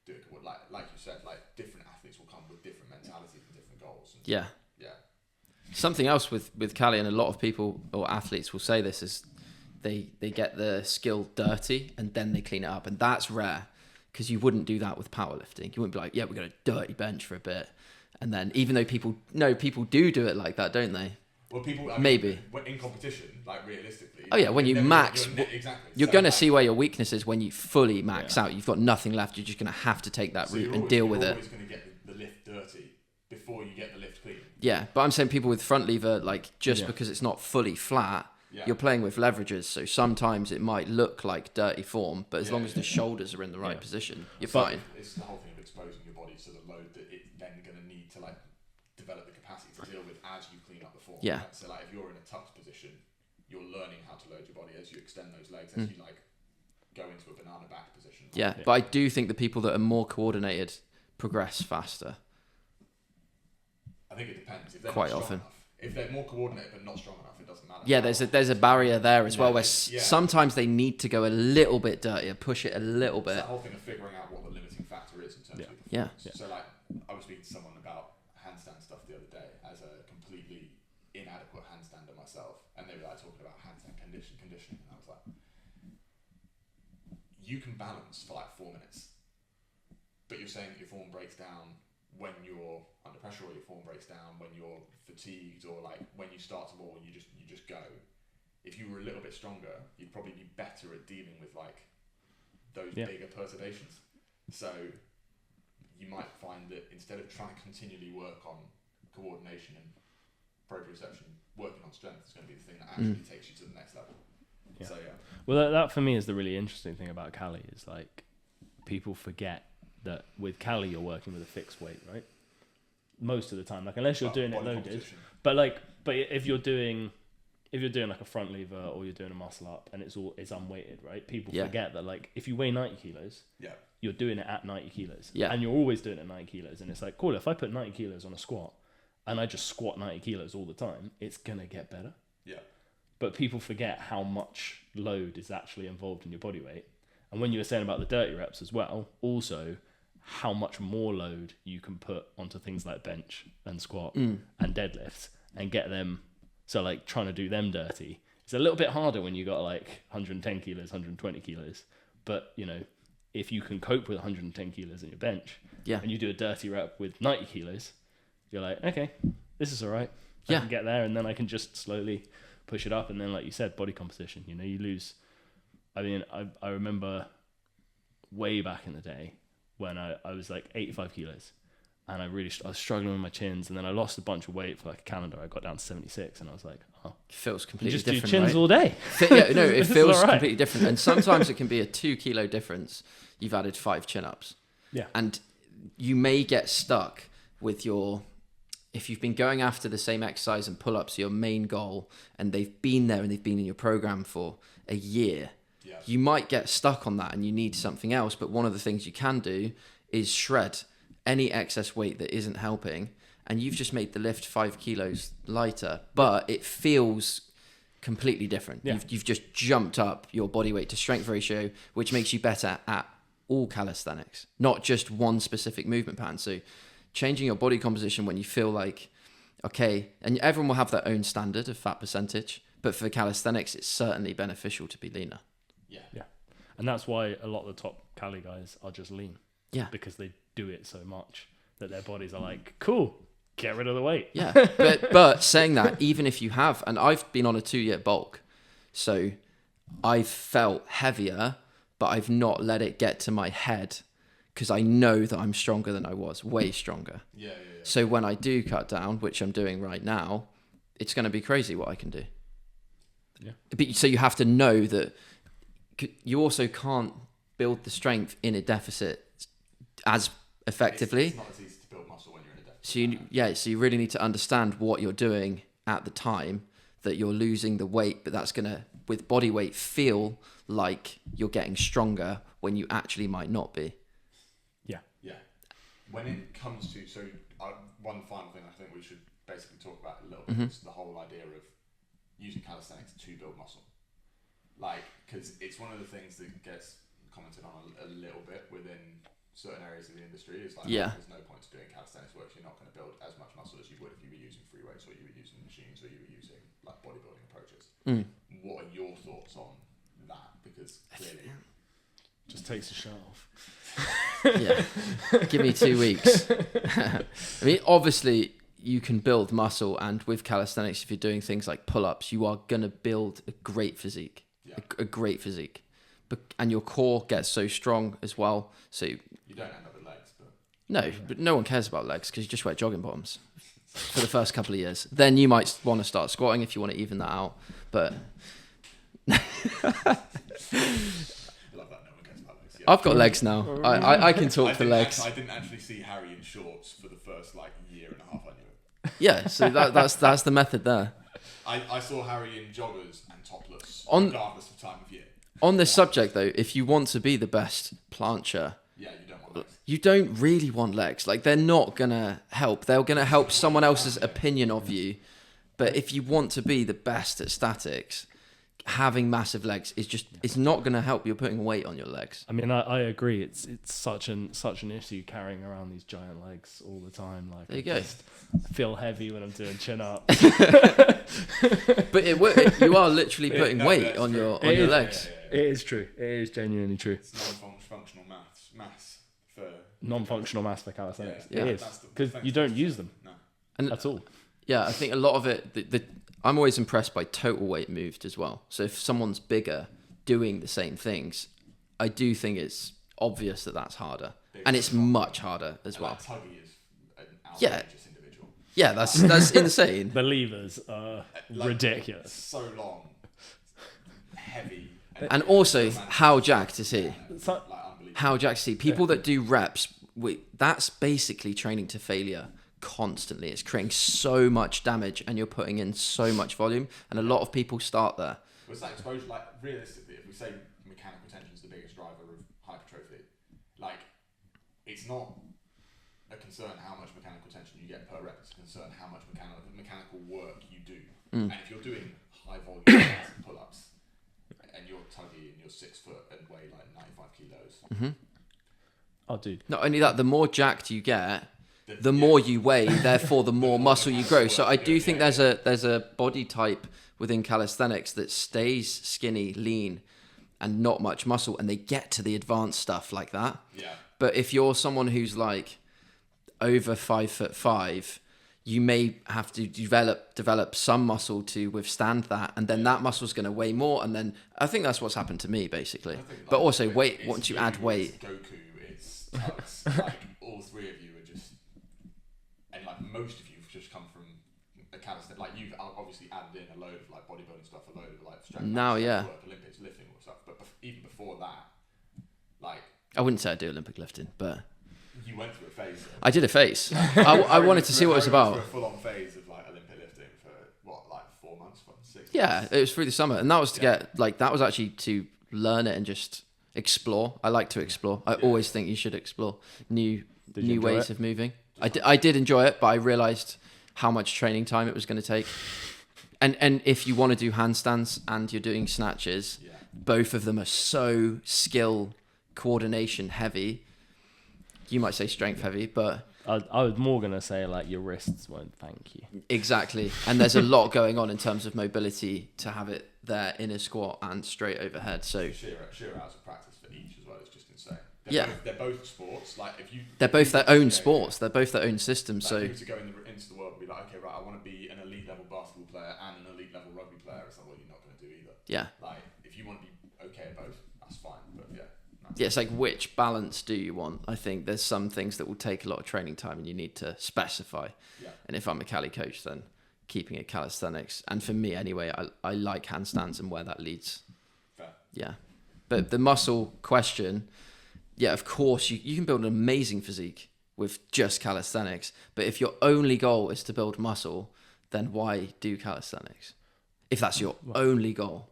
Speaker 2: doing like you said, like different athletes will come with different mentalities and different goals. And
Speaker 1: yeah. Something else with Cali, and a lot of people or athletes will say this, is they get the skill dirty and then they clean it up, and that's rare because you wouldn't do that with powerlifting. You wouldn't be like, yeah, we're going to dirty bench for a bit, and then even though people do it like that, don't they?
Speaker 2: Well, people
Speaker 1: maybe
Speaker 2: in competition, like realistically.
Speaker 1: Oh yeah, when you max,
Speaker 2: exactly.
Speaker 1: You're going to see where your weakness is when you fully max out. You've got nothing left. You're just going to have to take that route and deal with it.
Speaker 2: You're always going to get the lift dirty before you get the lift clean.
Speaker 1: Yeah, but I'm saying people with front lever, like just because it's not fully flat, you're playing with leverages. So sometimes it might look like dirty form, but as long as the shoulders are in the right position, you're fine.
Speaker 2: It's the whole thing of exposing your body to the load that it's then going to need to like develop the capacity to deal with as you clean up the form.
Speaker 1: Yeah.
Speaker 2: Right? So like if you're in a tucked position, you're learning how to load your body as you extend those legs, as you like go into a banana back position.
Speaker 1: Yeah, but I do think the people that are more coordinated progress faster.
Speaker 2: I think it depends. If they're
Speaker 1: Quite
Speaker 2: not
Speaker 1: often.
Speaker 2: strong enough, if they're more coordinated but not strong enough, it doesn't matter.
Speaker 1: Yeah, there's a barrier there as well, where
Speaker 2: yeah.
Speaker 1: sometimes they need to go a little bit dirtier, push it a little
Speaker 2: It's
Speaker 1: bit.
Speaker 2: that whole thing of figuring out what the limiting factor is in terms of
Speaker 1: Yeah.
Speaker 2: performance. So like, I was speaking to someone about handstand stuff the other day as a completely inadequate handstander myself, and they were like talking about handstand conditioning, and I was like, you can balance for like 4 minutes, but you're saying that your form breaks down when you're under pressure, or your form breaks down when you're fatigued, or like when you start to roll and you just go. If you were a little bit stronger, you'd probably be better at dealing with like those bigger perturbations. So you might find that instead of trying to continually work on coordination and proprioception, working on strength is going to be the thing that actually takes you to the next level.
Speaker 4: Yeah.
Speaker 2: So yeah.
Speaker 4: Well, that for me is the really interesting thing about Cali, is like people forget that with Cali you're working with a fixed weight, right? Most of the time, like unless you're doing it loaded. But if you're doing like a front lever, or you're doing a muscle up and it's unweighted, right? People forget that like if you weigh 90 kilos, you're doing it at 90 kilos.
Speaker 1: Yeah.
Speaker 4: And you're always doing it at 90 kilos. And it's like, cool, if I put 90 kilos on a squat and I just squat 90 kilos all the time, it's gonna get better.
Speaker 2: Yeah.
Speaker 4: But people forget how much load is actually involved in your body weight. And when you were saying about the dirty reps as well, also how much more load you can put onto things like bench and squat and deadlifts and get them. So like trying to do them dirty, it's a little bit harder when you got like 110 kilos, 120 kilos. But you know, if you can cope with 110 kilos in your bench and you do a dirty rep with 90 kilos, you're like, okay, this is all right. I can get there, and then I can just slowly push it up. And then, like you said, body composition, you know, you lose. I mean, I remember way back in the day when I was like 85 kilos and I was struggling with my chins, and then I lost a bunch of weight for like a calendar. I got down to 76 and I was like, oh,
Speaker 1: It feels completely
Speaker 4: just
Speaker 1: different,
Speaker 4: do chins
Speaker 1: right?
Speaker 4: all day.
Speaker 1: It feels
Speaker 4: all right.
Speaker 1: completely different. And sometimes it can be a 2 kilo difference. You've added 5 chin-ups.
Speaker 4: Yeah.
Speaker 1: And you may get stuck with if you've been going after the same exercise and pull-ups, your main goal, and they've been there and they've been in your program for a year, you might get stuck on that and you need something else. But one of the things you can do is shred any excess weight that isn't helping, and you've just made the lift 5 kilos lighter, but it feels completely different. You've just jumped up your body weight to strength ratio, which makes you better at all calisthenics, not just one specific movement pattern. So changing your body composition when you feel like, okay, and everyone will have their own standard of fat percentage, but for calisthenics, it's certainly beneficial to be leaner.
Speaker 4: Yeah. And that's why a lot of the top Cali guys are just lean.
Speaker 1: Yeah.
Speaker 4: Because they do it so much that their bodies are like, cool, get rid of the weight.
Speaker 1: Yeah. But saying that, even if you have, and I've been on a 2-year bulk, so I've felt heavier, but I've not let it get to my head because I know that I'm stronger than I was, way stronger.
Speaker 2: Yeah.
Speaker 1: So when I do cut down, which I'm doing right now, it's going to be crazy what I can do.
Speaker 4: Yeah.
Speaker 1: But, so you have to know that you also can't build the strength in a deficit as effectively.
Speaker 2: It's not as easy to build muscle when you're in a deficit.
Speaker 1: So you really need to understand what you're doing at the time that you're losing the weight, but that's going to, with body weight, feel like you're getting stronger when you actually might not be.
Speaker 2: Yeah. When it comes to, one final thing I think we should basically talk about a little bit is the whole idea of using calisthenics to build muscle. Like, because it's one of the things that gets commented on a little bit within certain areas of the industry. It's like, there's no point to doing calisthenics work. You're not going to build as much muscle as you would if you were using free weights, or you were using machines, or you were using like bodybuilding approaches. What are your thoughts on that? Because clearly,
Speaker 4: Just takes a shirt off.
Speaker 1: Give me 2 weeks. I mean, obviously you can build muscle, and with calisthenics, if you're doing things like pull-ups, you are going to build a great physique. A great physique, and your core gets so strong as well. So
Speaker 2: you don't end up with legs,
Speaker 1: but no one cares about legs because you just wear jogging bottoms for the first couple of years. Then you might want to start squatting if you want to even that out. But
Speaker 2: I love that no one cares about legs.
Speaker 1: I've got legs now. I can talk for legs.
Speaker 2: I didn't actually see Harry in shorts for the first like year and a half I knew it.
Speaker 1: Yeah, so that's the method there.
Speaker 2: I saw Harry in joggers and topless, regardless of time of year.
Speaker 1: On this subject, though, if you want to be the best plancher,
Speaker 2: you don't want legs.
Speaker 1: you don't really want legs. Like, they're not going to help. They're going to help someone else's opinion of you But if you want to be the best at statics, having massive legs is just, it's not going to help you putting weight on your legs.
Speaker 4: I mean, I agree. It's such an issue carrying around these giant legs all the time. Like,
Speaker 1: There you go.
Speaker 4: I feel heavy when I'm doing chin up.
Speaker 1: But you are literally putting weight on your legs.
Speaker 4: It is true. It is genuinely true.
Speaker 2: It's non-functional mass for
Speaker 4: Non-functional mass for calisthenics.
Speaker 1: Yeah.
Speaker 4: It is, because you don't use them
Speaker 1: And
Speaker 4: at all.
Speaker 1: yeah, I think a lot of it, I'm always impressed by total weight moved as well. So if someone's bigger doing the same things, I do think it's obvious that that's harder. And it's much harder as well.
Speaker 2: Like Tuggy is an
Speaker 1: Yeah.
Speaker 2: outrageous individual.
Speaker 1: Yeah, that's insane.
Speaker 4: The levers are
Speaker 2: Like,
Speaker 4: ridiculous.
Speaker 2: So long, heavy,
Speaker 1: And also, how jacked is he?
Speaker 4: So-
Speaker 2: like unbelievable.
Speaker 1: How jacked is he? People that do reps, that's basically training to failure constantly. It's creating so much damage and you're putting in so much volume. And a lot of people start there.
Speaker 2: Well, it's that exposure, like realistically, if we say mechanical tension is the biggest driver of hypertrophy, like it's not a concern how much mechanical tension you get per rep, it's a concern how much mechanical work you do. And if you're doing high volume pull-ups and you're Tuggy and you're 6 foot and weigh like 95 kilos,
Speaker 4: Oh, dude.
Speaker 1: Not only that, the more jacked you get, the more you weigh, therefore the more muscle you grow. So I do think there's a body type within calisthenics that stays skinny, lean, and not much muscle, and they get to the advanced stuff like that.
Speaker 2: yeah,
Speaker 1: But if you're someone who's like over 5'5", you may have to develop some muscle to withstand that, and then that muscle's going to weigh more. And then I think that's what's happened to me basically.
Speaker 2: I think,
Speaker 1: But
Speaker 2: like,
Speaker 1: also
Speaker 2: it's
Speaker 1: once you
Speaker 2: you,
Speaker 1: add weight,
Speaker 2: it's Goku, it's Tugs, like all three of you are just, and like most of you have just come from a calisthenics. Like you've obviously added in a load of like bodybuilding stuff, a load of like strength
Speaker 1: Now, yeah.
Speaker 2: work, Olympics, lifting or stuff. But even before that, like
Speaker 1: I wouldn't say I do Olympic lifting, but
Speaker 2: you went through a phase.
Speaker 1: I did a face. I wanted to see what it was about.
Speaker 2: A full-on phase of like Olympic lifting for what, like 4 months, 6
Speaker 1: Yeah,
Speaker 2: months?
Speaker 1: it was through the summer, and that was to get that was actually to learn it and just explore. I like to explore. I always think you should explore new
Speaker 4: Did you enjoy
Speaker 1: ways
Speaker 4: it?
Speaker 1: of moving. I did enjoy it, but I realized how much training time it was going to take. And if you want to do handstands and you're doing snatches,
Speaker 2: Yeah.
Speaker 1: both of them are so skill coordination heavy. You might say strength heavy, but
Speaker 4: I was more going to say, like, your wrists won't thank you.
Speaker 1: exactly. And there's a lot going on in terms of mobility to have it there in a squat and straight overhead. So
Speaker 2: Sheer hours of practice for each as well is just insane.
Speaker 1: Yeah.
Speaker 2: They're both sports. Like if you,
Speaker 1: they're both their own sports. They're both their own systems.
Speaker 2: Like
Speaker 1: So
Speaker 2: people to go into the world and be like, okay, right, I want to be an elite level basketball player and an elite level rugby player. It's like, well, you're not going to do either.
Speaker 1: yeah.
Speaker 2: Like if you want to be okay at both, that's fine. But yeah, no.
Speaker 1: Yeah, it's like which balance do you want? I think there's some things that will take a lot of training time and you need to specify.
Speaker 2: Yeah.
Speaker 1: And if I'm a Cali coach, then keeping it calisthenics. And for me anyway, I like handstands and where that leads.
Speaker 2: Fair.
Speaker 1: Yeah. But the muscle question, yeah, of course, you can build an amazing physique with just calisthenics. But if your only goal is to build muscle, then why do calisthenics? If that's your only goal.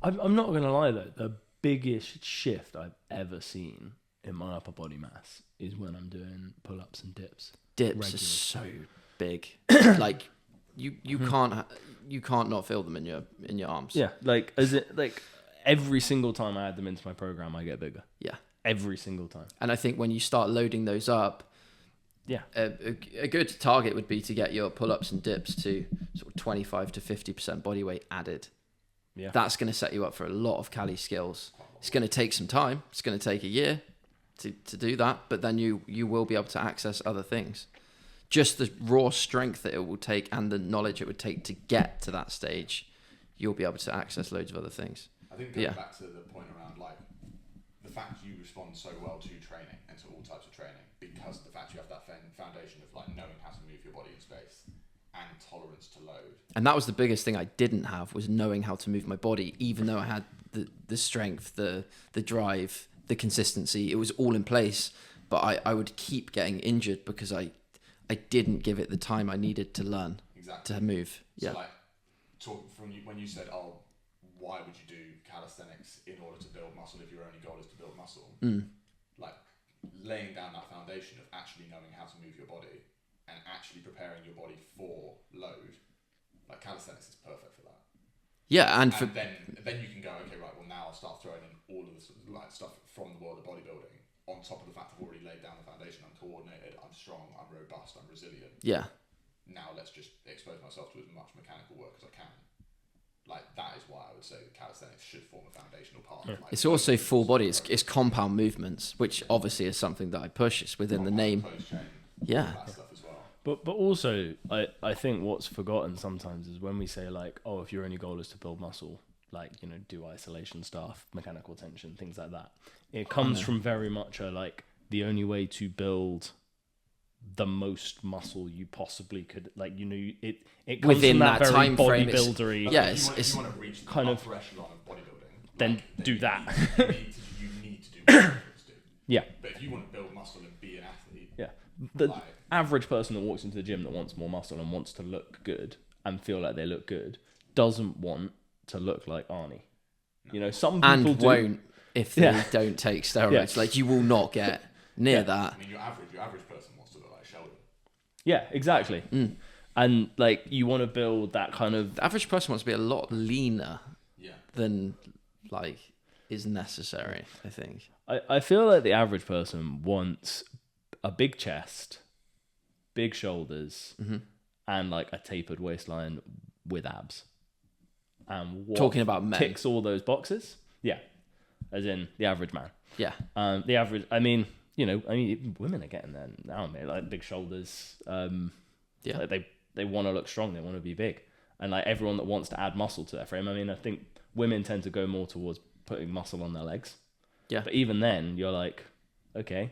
Speaker 4: I'm not going to lie, though. The biggest shift I've ever seen in my upper body mass is when I'm doing pull-ups and dips.
Speaker 1: Dips
Speaker 4: Regular.
Speaker 1: are so big. Like you can't not feel them in your arms.
Speaker 4: Yeah, like, as it, like, every single time I add them into my program, I get bigger.
Speaker 1: Yeah.
Speaker 4: Every single time.
Speaker 1: And I think when you start loading those up,
Speaker 4: Yeah.
Speaker 1: a good target would be to get your pull-ups and dips to sort of 25 to 50% body weight added.
Speaker 4: Yeah.
Speaker 1: That's going to set you up for a lot of Cali skills. It's going to take some time. It's going to take a year to do that, but then you will be able to access other things. Just the raw strength that it will take and the knowledge it would take to get to that stage, you'll be able to access loads of other things.
Speaker 2: I think going
Speaker 1: Yeah.
Speaker 2: back to the point around like the fact you respond so well to training and to all types of training because the fact you have that foundation of like knowing how to move your body in space and tolerance to load.
Speaker 1: And that was the biggest thing I didn't have, was knowing how to move my body, even though I had the strength, the drive, the consistency. It was all in place, but I would keep getting injured because I didn't give it the time I needed to learn
Speaker 2: Exactly.
Speaker 1: to move.
Speaker 2: So
Speaker 1: Yeah.
Speaker 2: like talk from you when you said, oh, why would you do calisthenics in order to build muscle if your only goal is to build muscle? Like laying down that foundation of actually knowing how to move your body and actually preparing your body for load Like calisthenics is perfect for that.
Speaker 1: Yeah, and
Speaker 2: then you can go, okay, right, well now I'll start throwing in all of the sort of, like stuff from the world of bodybuilding on top of the fact I've already laid down the foundation. I'm coordinated, I'm strong, I'm robust, I'm resilient.
Speaker 1: yeah.
Speaker 2: Now let's just expose myself to as much mechanical work as I can. Like that is why I would say that calisthenics should form a foundational part. Of, like,
Speaker 1: It's also full body. It's compound movements, which obviously is something that I push. It's within the name.
Speaker 2: Closed chain,
Speaker 1: Yeah.
Speaker 2: all that stuff as well.
Speaker 4: But also, I think what's forgotten sometimes is when we say like, oh, if your only goal is to build muscle, like, you know, do isolation stuff, mechanical tension, things like that. It comes from very much a like the only way to build the most muscle you possibly could, like, you know, it comes
Speaker 1: Within
Speaker 4: from that,
Speaker 1: that
Speaker 4: very
Speaker 1: time frame,
Speaker 4: bodybuildery.
Speaker 1: Yeah,
Speaker 2: if you want to reach the
Speaker 4: kind of
Speaker 2: upper echelon of bodybuilding,
Speaker 4: then
Speaker 2: like,
Speaker 4: do that.
Speaker 2: You need to do what bodybuilders do.
Speaker 4: Yeah.
Speaker 2: But if you want to build muscle and be an athlete,
Speaker 4: Yeah. The
Speaker 2: like,
Speaker 4: average person that walks into the gym that wants more muscle and wants to look good and feel like they look good doesn't want to look like Arnie. You know, some people
Speaker 1: And
Speaker 4: do.
Speaker 1: won't if they don't take steroids.
Speaker 4: Yeah.
Speaker 1: Like, you will not get near that.
Speaker 2: I mean, your average person wants to look like Sheldon.
Speaker 4: Yeah, exactly. And like, you want to build that kind of.
Speaker 1: The average person wants to be a lot leaner
Speaker 2: Yeah.
Speaker 1: than, like, is necessary, I think.
Speaker 4: I feel like the average person wants a big chest, big shoulders, and like a tapered waistline with abs. And what
Speaker 1: Talking about men.
Speaker 4: ticks all those boxes? Yeah, as in the average man.
Speaker 1: Yeah.
Speaker 4: The average. I mean, you know, even women are getting there now, mate. Like big shoulders.
Speaker 1: Yeah.
Speaker 4: Like they want to look strong. They want to be big, and like everyone that wants to add muscle to their frame. I mean, I think women tend to go more towards putting muscle on their legs.
Speaker 1: Yeah.
Speaker 4: But even then, you're like, okay,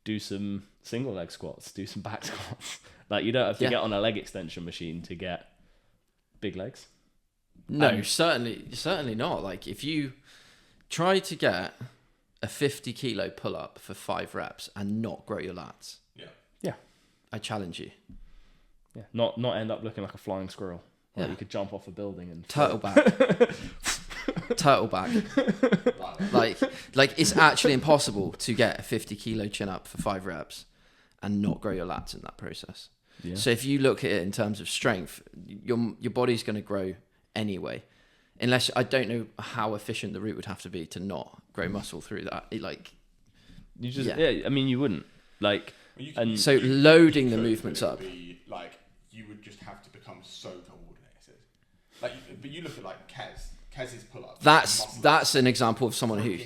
Speaker 4: do some single leg squats, do some back squats. Like, you don't have to get on a leg extension machine to get big legs.
Speaker 1: No, certainly not. Like, if you try to get a 50 kilo pull up for 5 reps and not grow your lats,
Speaker 4: Yeah.
Speaker 1: I challenge you.
Speaker 4: Yeah. Not end up looking like a flying squirrel. Like
Speaker 1: Yeah.
Speaker 4: you could jump off a building and
Speaker 1: Turtleback. Like it's actually impossible to get a 50 kilo chin up for 5 reps and not grow your lats in that process.
Speaker 4: Yeah.
Speaker 1: So if you look at it in terms of strength, your body's going to grow anyway, unless I don't know how efficient the route would have to be to not grow muscle through that.
Speaker 4: You just I mean, you wouldn't like. And
Speaker 1: so loading the movements up.
Speaker 2: Like, you would just have to become so coordinated. Like, but you look at like Kez's pull-ups.
Speaker 1: That's an example of someone who,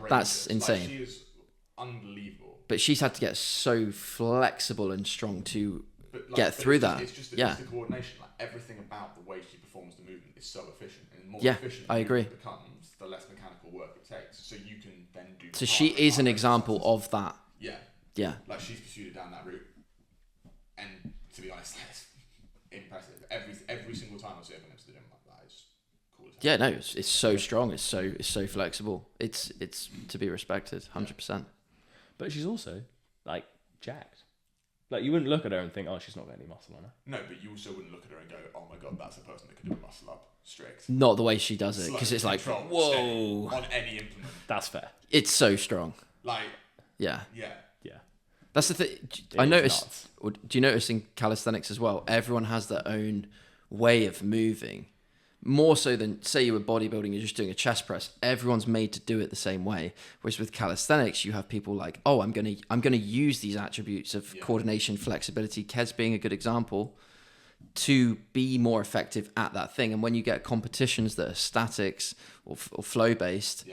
Speaker 1: that's insane.
Speaker 2: Like, she is unbelievable.
Speaker 1: But she's had to get so flexible and strong to get through that.
Speaker 2: It's just the coordination. Like, everything about the way she performs the movement is so efficient. And the more efficient
Speaker 1: I agree.
Speaker 2: it becomes, the less mechanical work it takes. So you can then do.
Speaker 1: So she is an example of that.
Speaker 2: Yeah.
Speaker 1: Yeah.
Speaker 2: Like, she's pursued it down that route, and to be honest, that's impressive. Every single time I see her come into the gym, like, that is cool as hell.
Speaker 1: Yeah, no, it's so strong. It's so flexible. It's to be respected, 100%.
Speaker 4: But she's also like jacked. Like, you wouldn't look at her and think, oh, she's not got any muscle on her.
Speaker 2: No, but you also wouldn't look at her and go, oh my god, that's a person that can do a muscle up strict.
Speaker 1: Not the way she does it, because it's like,
Speaker 2: Control,
Speaker 1: whoa,
Speaker 2: steady, on any implement.
Speaker 4: That's fair.
Speaker 1: it's so strong.
Speaker 2: Like,
Speaker 1: Yeah,
Speaker 2: yeah.
Speaker 4: Yeah.
Speaker 1: that's the thing. I noticed. Do you notice in calisthenics as well? Everyone has their own way of moving. More so than, say, you were bodybuilding, you're just doing a chest press. Everyone's made to do it the same way. Whereas with calisthenics, you have people like, oh, I'm gonna use these attributes of coordination, flexibility, Kez being a good example, to be more effective at that thing. And when you get competitions that are statics or flow based,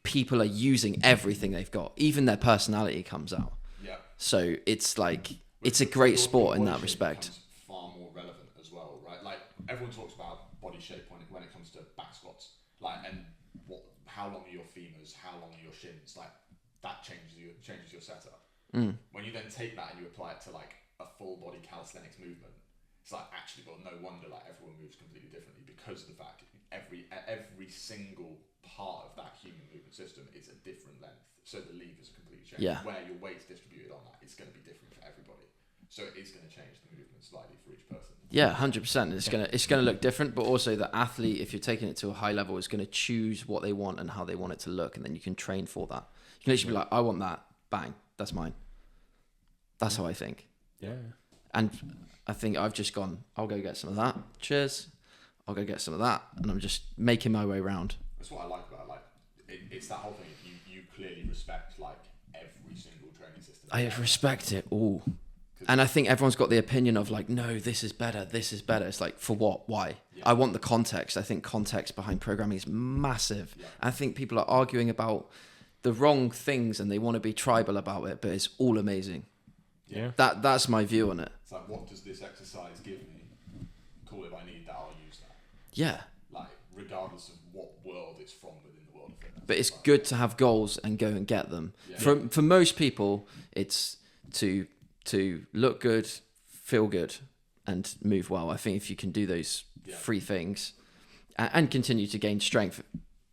Speaker 1: people are using everything they've got. Even their personality comes out.
Speaker 2: Yeah.
Speaker 1: So it's like, it's a great sport in that respect.
Speaker 2: Far more relevant as well, right? Like, everyone talks about body shape when it comes to back squats, like, and how long are your femurs, how long are your shins, like, that changes your setup. When you then take that and you apply it to like a full body calisthenics movement, it's like, actually, well, no wonder like everyone moves completely differently, because of the fact every single part of that human movement system is a different length, so the levers are completely changed.
Speaker 1: Yeah.
Speaker 2: Where your weight's distributed on that, it's going to be different for everybody, so it is going to change the movement slightly for each person.
Speaker 1: Yeah, 100%. It's gonna look different, but also the athlete, if you're taking it to a high level, is gonna choose what they want and how they want it to look, and then you can train for that. You can literally be like, I want that, bang, that's mine. That's how I think.
Speaker 4: Yeah.
Speaker 1: And I think I've just gone, I'll go get some of that. Cheers. I'll go get some of that, and I'm just making my way around.
Speaker 2: That's what I like about it. Like it's that whole thing. You clearly respect like every single training system.
Speaker 1: I respect it all. And I think everyone's got the opinion of like, no, this is better. It's like, for what? Why?
Speaker 2: Yeah.
Speaker 1: I want the context. I think context behind programming is massive.
Speaker 2: Yeah.
Speaker 1: I think people are arguing about the wrong things and they want to be tribal about it, but it's all amazing.
Speaker 4: Yeah.
Speaker 1: That's my view on it.
Speaker 2: It's like, what does this exercise give me? Cool, if I need that, I'll use that.
Speaker 1: Yeah.
Speaker 2: Like, regardless of what world it's from within the world of fitness.
Speaker 1: But it's
Speaker 2: like,
Speaker 1: good to have goals and go and get them.
Speaker 2: Yeah.
Speaker 1: For most people, it's to look good, feel good, and move well. I think if you can do those three things and continue to gain strength,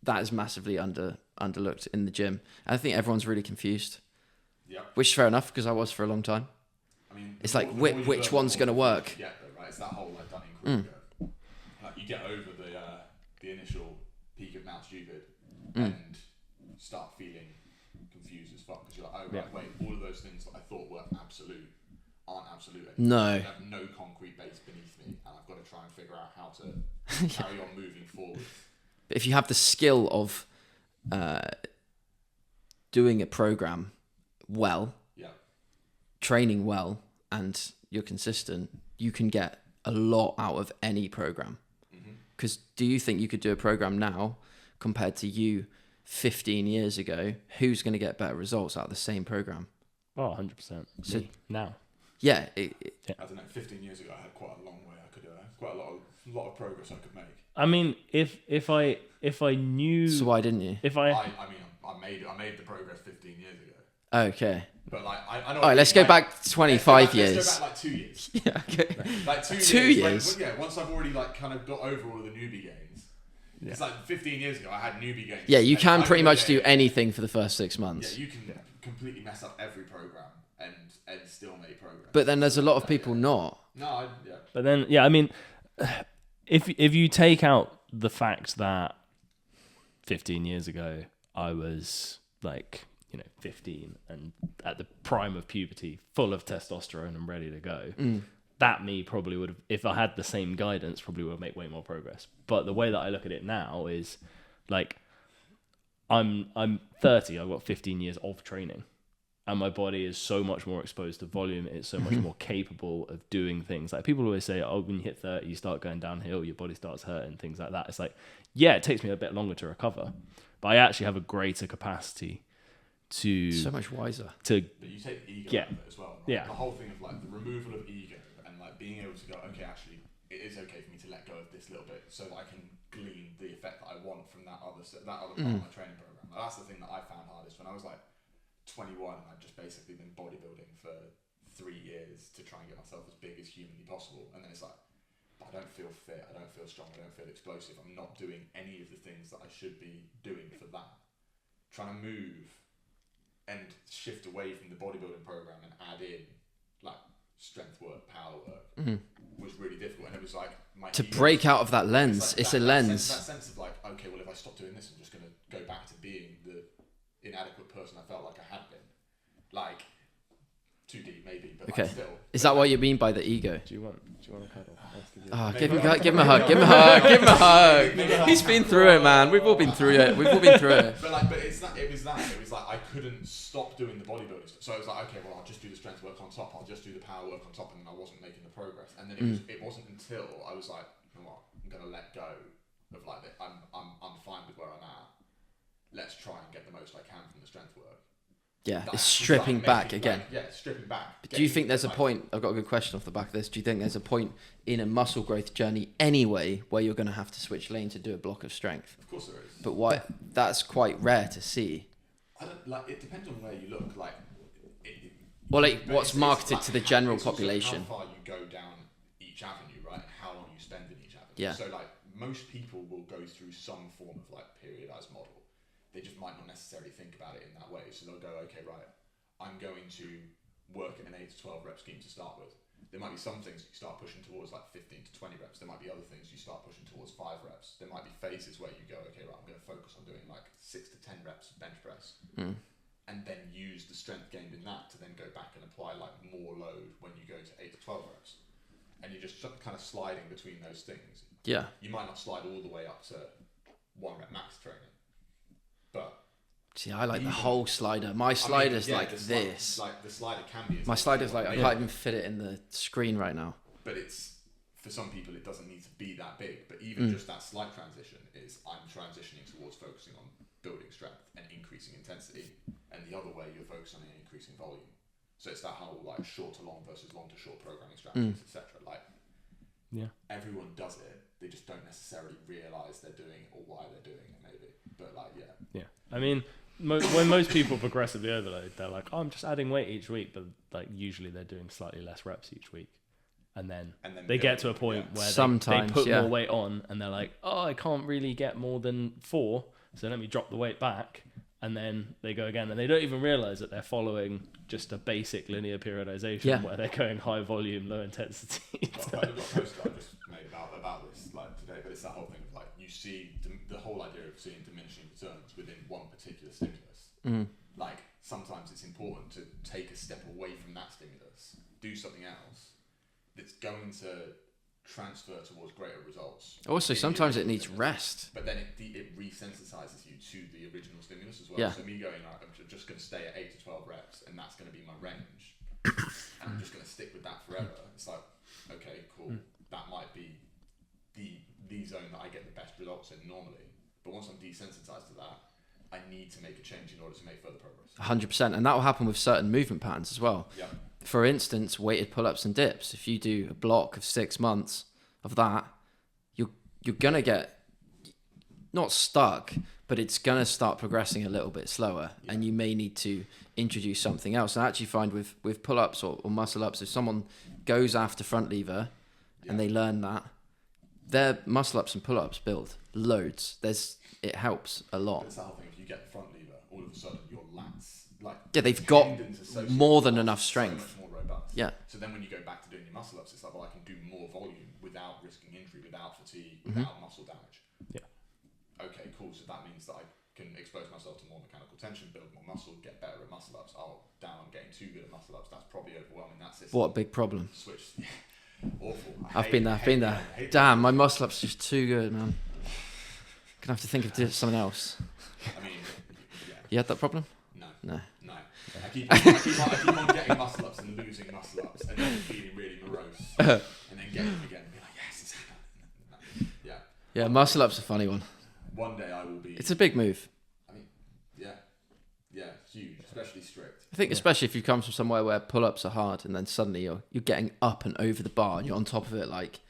Speaker 1: that is massively underlooked in the gym. I think everyone's really confused, which is fair enough because I was for a long time.
Speaker 2: I mean,
Speaker 1: It's like which one's going to work?
Speaker 2: Yeah, right. It's that whole like Dunning-Kruger curve. Like you get over the initial peak of Mount Stupid and start feeling confused as fuck because you're like, oh right, wait, all of those things that I thought were absolute aren't absolute anymore.
Speaker 1: No.
Speaker 2: I have no concrete base beneath me, and I've got to try and figure out how to carry on moving forward.
Speaker 1: But if you have the skill of doing a program well, training well, and you're consistent, you can get a lot out of any program. Because do you think you could do a program now compared to you 15 years ago? Who's going to get better results out of the same program?
Speaker 4: Oh, 100%.
Speaker 1: So
Speaker 4: now.
Speaker 1: Yeah.
Speaker 2: I don't know. 15 years ago, I had quite a long way. I could quite a lot of progress I could make.
Speaker 4: I mean, if I knew.
Speaker 1: So why didn't you?
Speaker 4: If
Speaker 2: I made the progress 15 years ago.
Speaker 1: Okay.
Speaker 2: But like I know.
Speaker 1: All right, let's go back 25 years.
Speaker 2: Let's go back like 2 years.
Speaker 1: Yeah. Okay.
Speaker 2: Like
Speaker 1: 2 years.
Speaker 2: Once I've already like kind of got over all of the newbie gains. Yeah. It's like 15 years ago I had newbie gains.
Speaker 1: Yeah, you can pretty much do anything for the first 6 months.
Speaker 2: Yeah, you can completely mess up every program and still make progress.
Speaker 1: But then there's a lot of people not.
Speaker 2: No,
Speaker 4: But then, I mean, if you take out the fact that 15 years ago I was like, 15 and at the prime of puberty, full of testosterone and ready to go, that me probably would have, if I had the same guidance, probably would make way more progress. But the way that I look at it now is like, I'm 30, I've got 15 years of training. And my body is so much more exposed to volume. It's so much more capable of doing things. Like people always say, oh, when you hit 30, you start going downhill, your body starts hurting, things like that. It's like, yeah, it takes me a bit longer to recover, but I actually have a greater capacity to...
Speaker 1: So much wiser.
Speaker 2: But you take the ego out of it as well. Right?
Speaker 4: Yeah.
Speaker 2: The whole thing of like the removal of ego and like being able to go, okay, actually, it is okay for me to let go of this little bit so that I can glean the effect that I want from that other part of my training program. Like, that's the thing that I found hardest when I was like 21 and I'd just basically been bodybuilding for 3 years to try and get myself as big as humanly possible, and then it's like, I don't feel fit, I don't feel strong, I don't feel explosive, I'm not doing any of the things that I should be doing for that. Trying to move and shift away from the bodybuilding program and add in like strength work, power work was really difficult, and it was like
Speaker 1: to break out of that lens. It's a lens.
Speaker 2: That sense of like, okay, well if I stop doing this, I'm just going to go back to being the inadequate person I felt like I had been. Like, too deep maybe, but
Speaker 1: okay.
Speaker 2: like still.
Speaker 1: Is that what you mean by the ego?
Speaker 4: Do you want a cuddle?
Speaker 1: Give him a hug. Give him a hug. He's been through it, man. We've all been through it.
Speaker 2: But it was like I couldn't stop doing the bodybuilding stuff. So I was like, okay, well I'll just do the strength work on top. I'll just do the power work on top, and then I wasn't making the progress. And then it wasn't until I was like, you know what, I'm gonna let go of like that. I'm fine with where I'm at. Let's try and get the most I can from the strength work.
Speaker 1: Yeah, it's stripping back again.
Speaker 2: Stripping back.
Speaker 1: Do you think there's a point, I've got a good question off the back of this, do you think there's a point in a muscle growth journey anyway where you're going to have to switch lane to do a block of strength?
Speaker 2: Of course there is.
Speaker 1: But why? That's quite rare to see.
Speaker 2: I don't, like, it depends on where you look. Like,
Speaker 1: what's marketed to the general
Speaker 2: it's also
Speaker 1: population.
Speaker 2: how far you go down each avenue, right? And how long you spend in each avenue.
Speaker 1: Yeah.
Speaker 2: So like most people will go through some form of like periodized model. They just might not necessarily think about it in that way. So they'll go, okay, right, I'm going to work in an 8 to 12 rep scheme to start with. There might be some things you start pushing towards like 15 to 20 reps. There might be other things you start pushing towards 5 reps. There might be phases where you go, okay, right, I'm going to focus on doing like 6 to 10 reps bench press. And then use the strength gained in that to then go back and apply like more load when you go to 8 to 12 reps. And you're just kind of sliding between those things.
Speaker 1: Yeah.
Speaker 2: You might not slide all the way up to 1 rep max training, but
Speaker 1: See, I like the whole slider. My slider's like this.
Speaker 2: Like the slider can be.
Speaker 1: My slider's like I can't even fit it in the screen right now.
Speaker 2: But it's for some people it doesn't need to be that big. But even just that slight transition is I'm transitioning towards focusing on building strength and increasing intensity, and the other way you're focusing on increasing volume. So it's that whole like short to long versus long to short programming strategies, etc. Like, everyone does it. They just don't necessarily realize they're doing it or why they're doing it. Maybe, but like,
Speaker 4: yeah. I mean, when most people progressively overload, they're like, "Oh, I'm just adding weight each week," but like usually they're doing slightly less reps each week, and then they get to a point where they put more weight on, and they're like, "Oh, I can't really get more than 4, so let me drop the weight back." And then they go again, and they don't even realize that they're following just a basic linear periodization where they're going high volume, low intensity.
Speaker 2: I've got a post I just made about this like today, but it's that whole thing of like you see the whole idea of seeing diminishing returns within one particular stimulus. Like sometimes it's important to take a step away from that stimulus, do something else that's going to transfer towards greater results.
Speaker 1: Also, sometimes it needs rest.
Speaker 2: But then it resensitizes you to the original stimulus as well.
Speaker 1: Yeah.
Speaker 2: So me going, right, I'm just going to stay at 8 to 12 reps, and that's going to be my range, and I'm just going to stick with that forever. It's like, okay, cool. That might be the zone that I get the best results in normally. But once I'm desensitized to that, I need to make a change in order to make further progress.
Speaker 1: 100%, and that will happen with certain movement patterns as well.
Speaker 2: Yeah.
Speaker 1: For instance, weighted pull-ups and dips. If you do a block of 6 months of that, you're gonna get not stuck, but it's gonna start progressing a little bit slower, and you may need to introduce something else. And I actually find with pull-ups or muscle-ups, if someone goes after front lever and they learn that, their muscle-ups and pull-ups build loads. It helps a lot.
Speaker 2: But it's that whole thing. If you get the front lever, all of a sudden your lats, like
Speaker 1: they've got
Speaker 2: associated
Speaker 1: more than
Speaker 2: with
Speaker 1: enough
Speaker 2: so
Speaker 1: strength.
Speaker 2: much more robust.
Speaker 1: Yeah.
Speaker 2: So then when you go back to doing your muscle ups, it's like, well, I can do more volume without risking injury, without fatigue, without muscle damage.
Speaker 4: Yeah.
Speaker 2: Okay, cool. So that means that I can expose myself to more mechanical tension, build more muscle, get better at muscle ups. Oh, damn, I'm getting too good at muscle ups. That's probably overwhelming that system.
Speaker 1: What a big problem.
Speaker 2: Switch. Awful.
Speaker 1: I've been there. Damn, my muscle ups just too good, man. Gonna have to think of something else.
Speaker 2: I mean,
Speaker 1: You had that problem?
Speaker 2: No. I keep on getting muscle ups and losing muscle ups, and then feeling really morose, and then getting them again and be like, yes, it's happening.
Speaker 1: Yeah, muscle ups a funny one.
Speaker 2: One day I will be.
Speaker 1: It's a big move.
Speaker 2: I mean, yeah, huge, especially strict.
Speaker 1: I think especially if you come from somewhere where pull-ups are hard, and then suddenly you're getting up and over the bar, and you're on top of it, like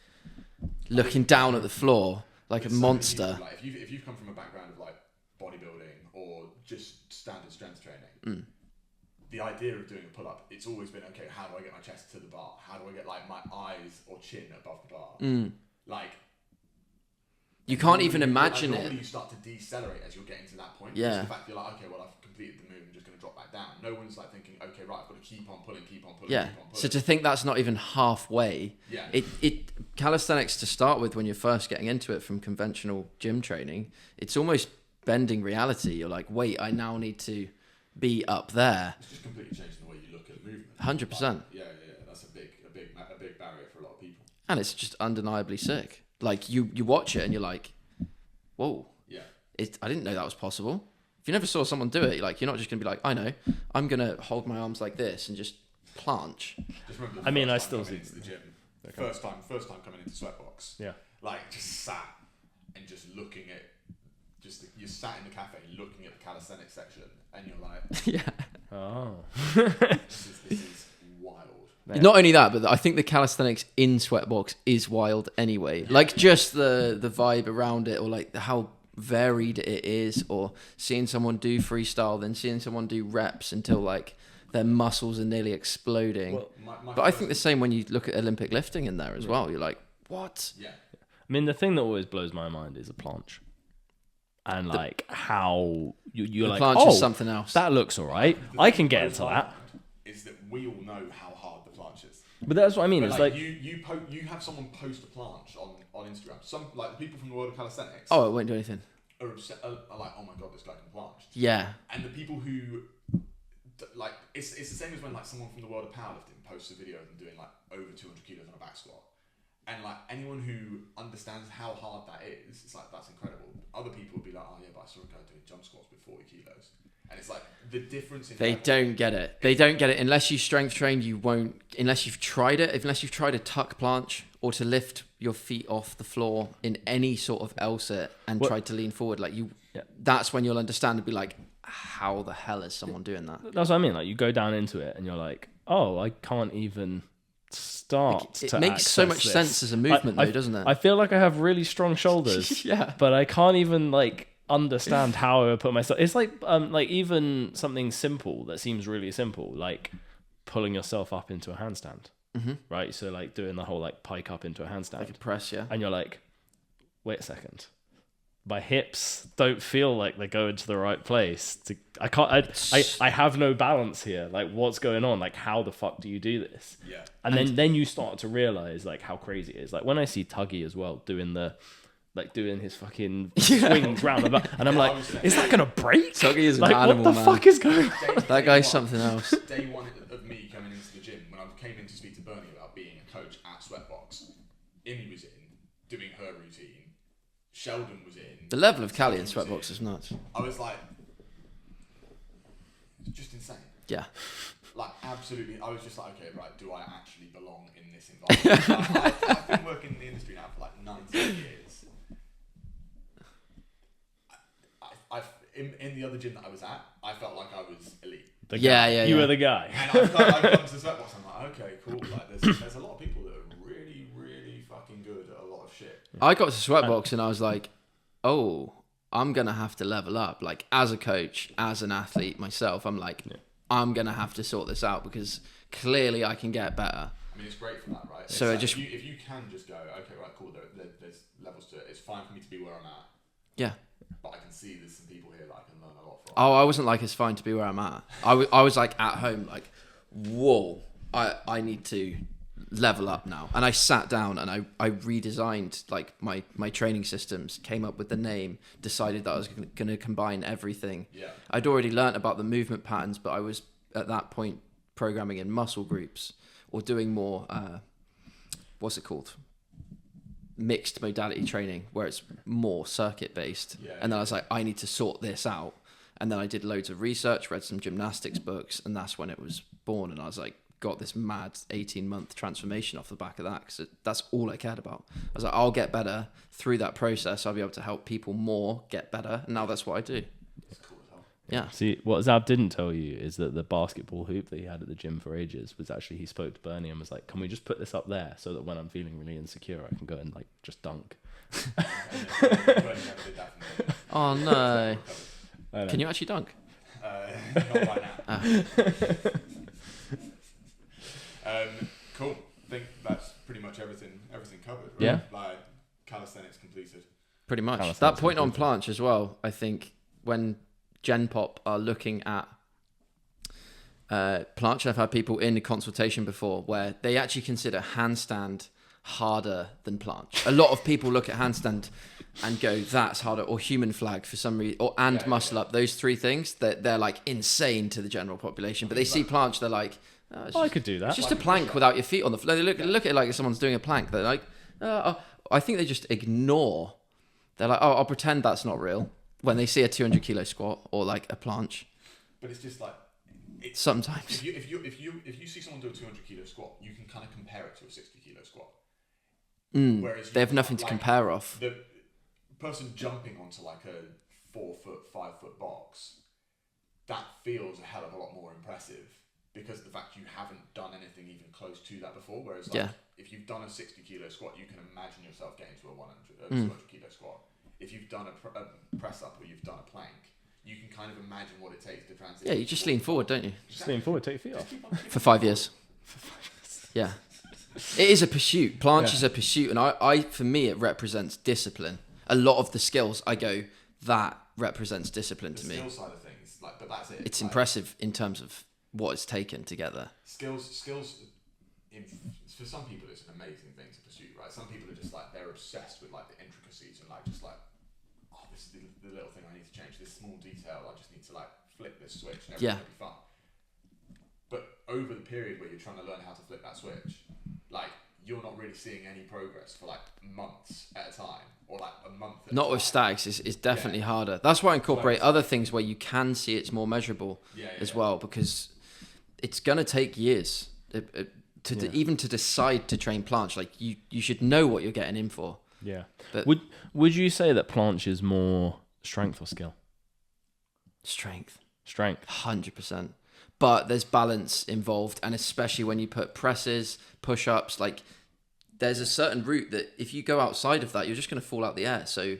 Speaker 1: looking down at the floor like a monster.
Speaker 2: Like if you've come from a background of like bodybuilding or just standard strength training, the idea of doing a pull-up, it's always been, okay, how do I get my chest to the bar? How do I get like my eyes or chin above the bar? Like
Speaker 1: you can't even imagine it.
Speaker 2: Normally you start to decelerate as you're getting to that point.
Speaker 1: Yeah.
Speaker 2: Just the fact you're like, okay, well, I've completed the move, I'm just going to drop back down. No one's like thinking, okay, right, I've got to keep on pulling.
Speaker 1: Yeah. So to think that's not even halfway.
Speaker 2: Yeah.
Speaker 1: It calisthenics to start with, when you're first getting into it from conventional gym training, it's almost bending reality. You're like, wait, I now need to be up there.
Speaker 2: It's just completely changing the way you look at movement.
Speaker 1: 100%.
Speaker 2: Yeah. That's a big barrier for a lot of people.
Speaker 1: And it's just undeniably sick. Like you watch it and you're like, whoa.
Speaker 2: Yeah.
Speaker 1: I didn't know that was possible. If you never saw someone do it, like you're not just gonna be like, I know, I'm gonna hold my arms like this and just planche.
Speaker 2: Just remember
Speaker 4: I still see
Speaker 2: the gym. First time coming into Sweatbox.
Speaker 4: Yeah.
Speaker 2: Like just sat and just looking at, you're sat in the cafe looking at the calisthenics section, and you're like,
Speaker 1: Yeah.
Speaker 4: Oh.
Speaker 2: this is wild.
Speaker 4: Yeah.
Speaker 1: Not only that, but I think the calisthenics in Sweatbox is wild anyway. Yeah. Like just the vibe around it, or like how varied it is, or seeing someone do freestyle, then seeing someone do reps until like their muscles are nearly exploding.
Speaker 2: Well,
Speaker 1: but I think the same when you look at Olympic lifting in there as well. You're like, what?
Speaker 2: Yeah.
Speaker 4: I mean, the thing that always blows my mind is a planche. And like how you're like,
Speaker 1: planche is something else.
Speaker 4: That looks all right. I can get into that.
Speaker 2: Is that we all know how hard the planche is.
Speaker 4: But that's what I mean.
Speaker 2: But
Speaker 4: it's
Speaker 2: like,
Speaker 4: like
Speaker 2: you have someone post a planche on Instagram. Some like the people from the world of calisthenics.
Speaker 1: Oh, it won't do anything.
Speaker 2: Are like, oh my god, this guy can planche.
Speaker 1: Yeah.
Speaker 2: And the people who like it's the same as when like someone from the world of powerlifting posts a video of them doing like over 200 kilos on a back squat. And like anyone who understands how hard that is, it's like, that's incredible. Other people would be like, oh yeah, but I saw a guy doing jump squats with 40 kilos. And it's like the difference in...
Speaker 1: They don't get it. They don't get it unless you strength train. You won't, unless you've tried it, unless you've tried a tuck planche or to lift your feet off the floor in any sort of L-sit and tried to lean forward. Like that's when you'll understand and be like, how the hell is someone doing that?
Speaker 4: That's what I mean. Like you go down into it and you're like, oh, I can't even start
Speaker 1: it
Speaker 4: to
Speaker 1: makes so much
Speaker 4: access this.
Speaker 1: sense as a movement though, doesn't it?
Speaker 4: I feel like I have really strong shoulders, but I can't even like understand how I would put myself. It's like even something simple that seems really simple, like pulling yourself up into a handstand, right? So like doing the whole like pike up into a handstand,
Speaker 1: like a press,
Speaker 4: and you're like, wait a second, my hips don't feel like they're going to the right place. I have no balance here. Like, what's going on? Like, how the fuck do you do this?
Speaker 2: Yeah.
Speaker 4: And then you start to realize like how crazy it is. Like when I see Tuggy as well doing his fucking swings round about, and I'm like, is that gonna break?
Speaker 1: Tuggy is
Speaker 4: like,
Speaker 1: an animal,
Speaker 4: what the fuck is going on?
Speaker 1: That guy's something else.
Speaker 2: Day one of me coming into the gym, when I came in to speak to Bernie about being a coach at Sweatbox, Imi was in, doing her routine. Sheldon was in.
Speaker 1: The level of Cali in Sweatbox is nuts.
Speaker 2: I was like, it's just insane.
Speaker 1: Yeah.
Speaker 2: Like, absolutely. I was just like, okay, right, do I actually belong in this environment? I've been working in the industry now for like 19 years. In the other gym that I was at, I felt like I was elite.
Speaker 4: You were the guy.
Speaker 2: And I come to Sweatbox, I'm like, okay, cool. Like, there's a lot of people that are really, really fucking good at a lot of shit.
Speaker 1: I got to Sweatbox and I was like, oh, I'm going to have to level up. Like, as a coach, as an athlete myself, I'm like, I'm going to have to sort this out because clearly I can get better.
Speaker 2: I mean, it's great for that, right?
Speaker 1: So
Speaker 2: like,
Speaker 1: just
Speaker 2: if you can just go, okay, right, cool, there's levels to it. It's fine for me to be where I'm at.
Speaker 1: Yeah.
Speaker 2: But I can see there's some people here that I can learn a lot from.
Speaker 1: Oh, I wasn't like, it's fine to be where I'm at. I was like at home, like, whoa, I need to level up now. And I sat down and I redesigned like my training systems, came up with the name, decided that I was going to combine everything.
Speaker 2: Yeah.
Speaker 1: I'd already learnt about the movement patterns, but I was at that point programming in muscle groups or doing more, what's it called? Mixed modality training where it's more circuit based.
Speaker 2: Yeah,
Speaker 1: and then I was like, I need to sort this out. And then I did loads of research, read some gymnastics books, and that's when it was born. And I was like, got this mad 18-month transformation off the back of that because that's all I cared about. I was like, I'll get better through that process. I'll be able to help people more get better. And now that's what I do.
Speaker 2: It's cool as hell.
Speaker 1: Yeah.
Speaker 4: See, what Zab didn't tell you is that the basketball hoop that he had at the gym for ages was actually, he spoke to Bernie and was like, can we just put this up there so that when I'm feeling really insecure, I can go and like just dunk.
Speaker 1: Oh no. Can you actually dunk?
Speaker 2: Not right now. Cool. I think that's pretty much everything covered, right?
Speaker 4: Yeah.
Speaker 2: Like, calisthenics completed.
Speaker 1: Pretty much.
Speaker 4: Calisthenics
Speaker 1: That point on
Speaker 4: completed.
Speaker 1: planche as well, I think when Gen Pop are looking at planche, I've had people in a consultation before where they actually consider handstand harder than planche. A lot of people look at handstand and go, that's harder, or human flag for some reason, or muscle up. Those three things, they're like insane to the general population. But they see planche, they're like, oh,
Speaker 4: I could do that.
Speaker 1: it's just a plank without your feet on the floor. They look at it like someone's doing a plank. They're like, I think they just ignore. They're like, oh, I'll pretend that's not real when they see a 200 kilo squat or like a planche.
Speaker 2: But it's just like,
Speaker 1: Sometimes.
Speaker 2: if you see someone do a 200 kilo squat, you can kind of compare it to a 60 kilo squat. Whereas
Speaker 1: They have nothing to compare off.
Speaker 2: The person jumping onto like a 4 foot, 5 foot box, that feels a hell of a lot more impressive because of the fact you haven't done anything even close to that before. Whereas like, if you've done a 60 kilo squat, you can imagine yourself getting to a 200 kilo squat. If you've done a press up or you've done a plank, you can kind of imagine what it takes to transition.
Speaker 1: Yeah, you just lean forward, don't you?
Speaker 4: Just lean forward, take your feet off.
Speaker 1: For 5 years. Yeah. It is a pursuit. Planche is a pursuit. And I, for me, it represents discipline. A lot of the skills, I go, that represents discipline to me.
Speaker 2: The skill side of things, like, but that's it.
Speaker 1: It's
Speaker 2: like,
Speaker 1: impressive in terms of what it's taken together.
Speaker 2: Skills. For some people, it's an amazing thing to pursue, right? Some people are just like, they're obsessed with like the intricacies and like just like, oh, this is the little thing I need to change. This small detail, I just need to like flip this switch and everything will be fun. But over the period where you're trying to learn how to flip that switch, like you're not really seeing any progress for like months at a time, or like a month at a
Speaker 1: Not
Speaker 2: time.
Speaker 1: with stacks, it's definitely harder. That's why I incorporate other things where you can see it's more measurable as well, because it's going to take years even to decide to train planche. Like you should know what you're getting in for.
Speaker 4: Yeah.
Speaker 1: But
Speaker 4: Would you say that planche is more strength or skill?
Speaker 1: Strength.
Speaker 4: 100%.
Speaker 1: But there's balance involved, and especially when you put presses, push-ups, like there's a certain route that if you go outside of that, you're just going to fall out the air. So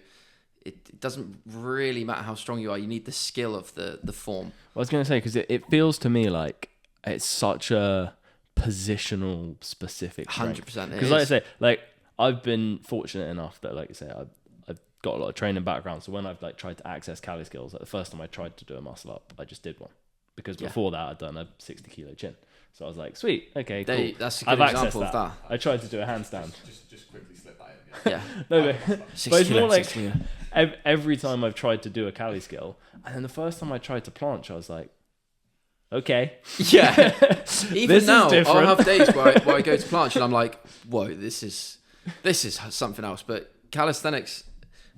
Speaker 1: it doesn't really matter how strong you are. You need the skill of the form.
Speaker 4: Well, I was going to say, because it feels to me like it's such a positional specific
Speaker 1: 100%.
Speaker 4: Because like I say, like I've been fortunate enough that, like I say, I've got a lot of training background. So when I've like tried to access Cali skills, like the first time I tried to do a muscle up, I just did one. Because before that, I'd done a 60 kilo chin. So I was like, sweet, okay, cool.
Speaker 1: That's a good example of that.
Speaker 4: I tried to do a handstand.
Speaker 2: Just quickly slip that in.
Speaker 1: Yeah.
Speaker 4: No, but it's more like
Speaker 1: 60 kilo.
Speaker 4: every time I've tried to do a Cali skill, and then the first time I tried to planche, I was like, okay.
Speaker 1: Yeah. Even
Speaker 4: This is
Speaker 1: now, I'll
Speaker 4: different.
Speaker 1: have days where I go to planche and I'm like, whoa, this is something else. But calisthenics,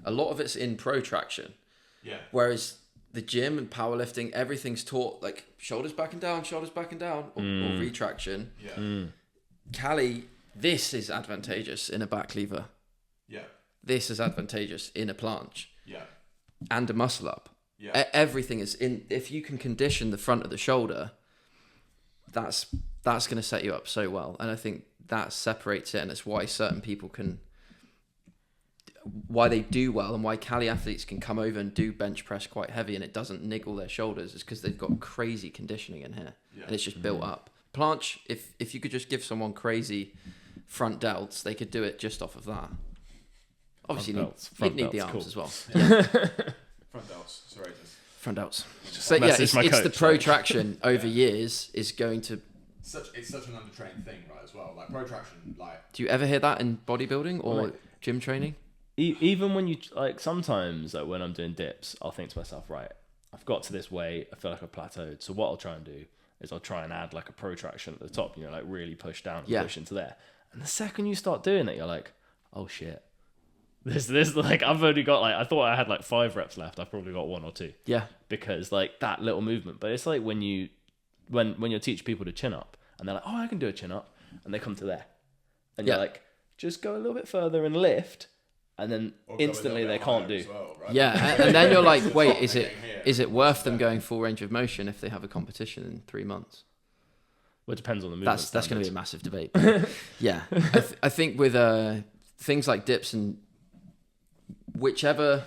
Speaker 1: a lot of it's in protraction.
Speaker 2: Yeah.
Speaker 1: Whereas the gym and powerlifting, everything's taught like shoulders back and down, or retraction.
Speaker 2: Yeah.
Speaker 1: Cali, this is advantageous in a back lever.
Speaker 2: Yeah.
Speaker 1: This is advantageous in a planche
Speaker 2: Yeah.
Speaker 1: and a muscle up.
Speaker 2: Yeah.
Speaker 1: Everything is in. If you can condition the front of the shoulder, that's going to set you up so well. And I think that separates it, and it's why certain people why they do well, and why Cali athletes can come over and do bench press quite heavy and it doesn't niggle their shoulders, is because they've got crazy conditioning in here, and it's just built up. Planche, if you could just give someone crazy front delts, they could do it just off of that. Obviously, you'd need the arms as well.
Speaker 2: Front delts, serratus.
Speaker 1: Front delts. So yeah, it's the protraction over years is going to.
Speaker 2: It's such an undertrained thing, right? As well, like protraction. Like,
Speaker 1: do you ever hear that in bodybuilding or gym training?
Speaker 4: Even when you like, sometimes like when I'm doing dips, I'll think to myself, right, I've got to this weight, I feel like I've plateaued. So what I'll try and do is I'll try and add like a protraction at the top, like really push down and push into there. And the second you start doing it, you're like, oh shit. This like I've only got like, I thought I had like 5 reps left. I've probably got 1 or 2.
Speaker 1: Yeah.
Speaker 4: Because like that little movement. But it's like when you teach people to chin up and they're like, oh, I can do a chin up, and they come to there. And you're like, just go a little bit further and lift. And then instantly they can't do.
Speaker 2: well, right?
Speaker 1: Yeah, and then you're like, wait, is it worth them going full range of motion if they have a competition in 3 months?
Speaker 4: Well, it depends on the movement.
Speaker 1: That's going to be a massive debate. Yeah, I think with things like dips and whatever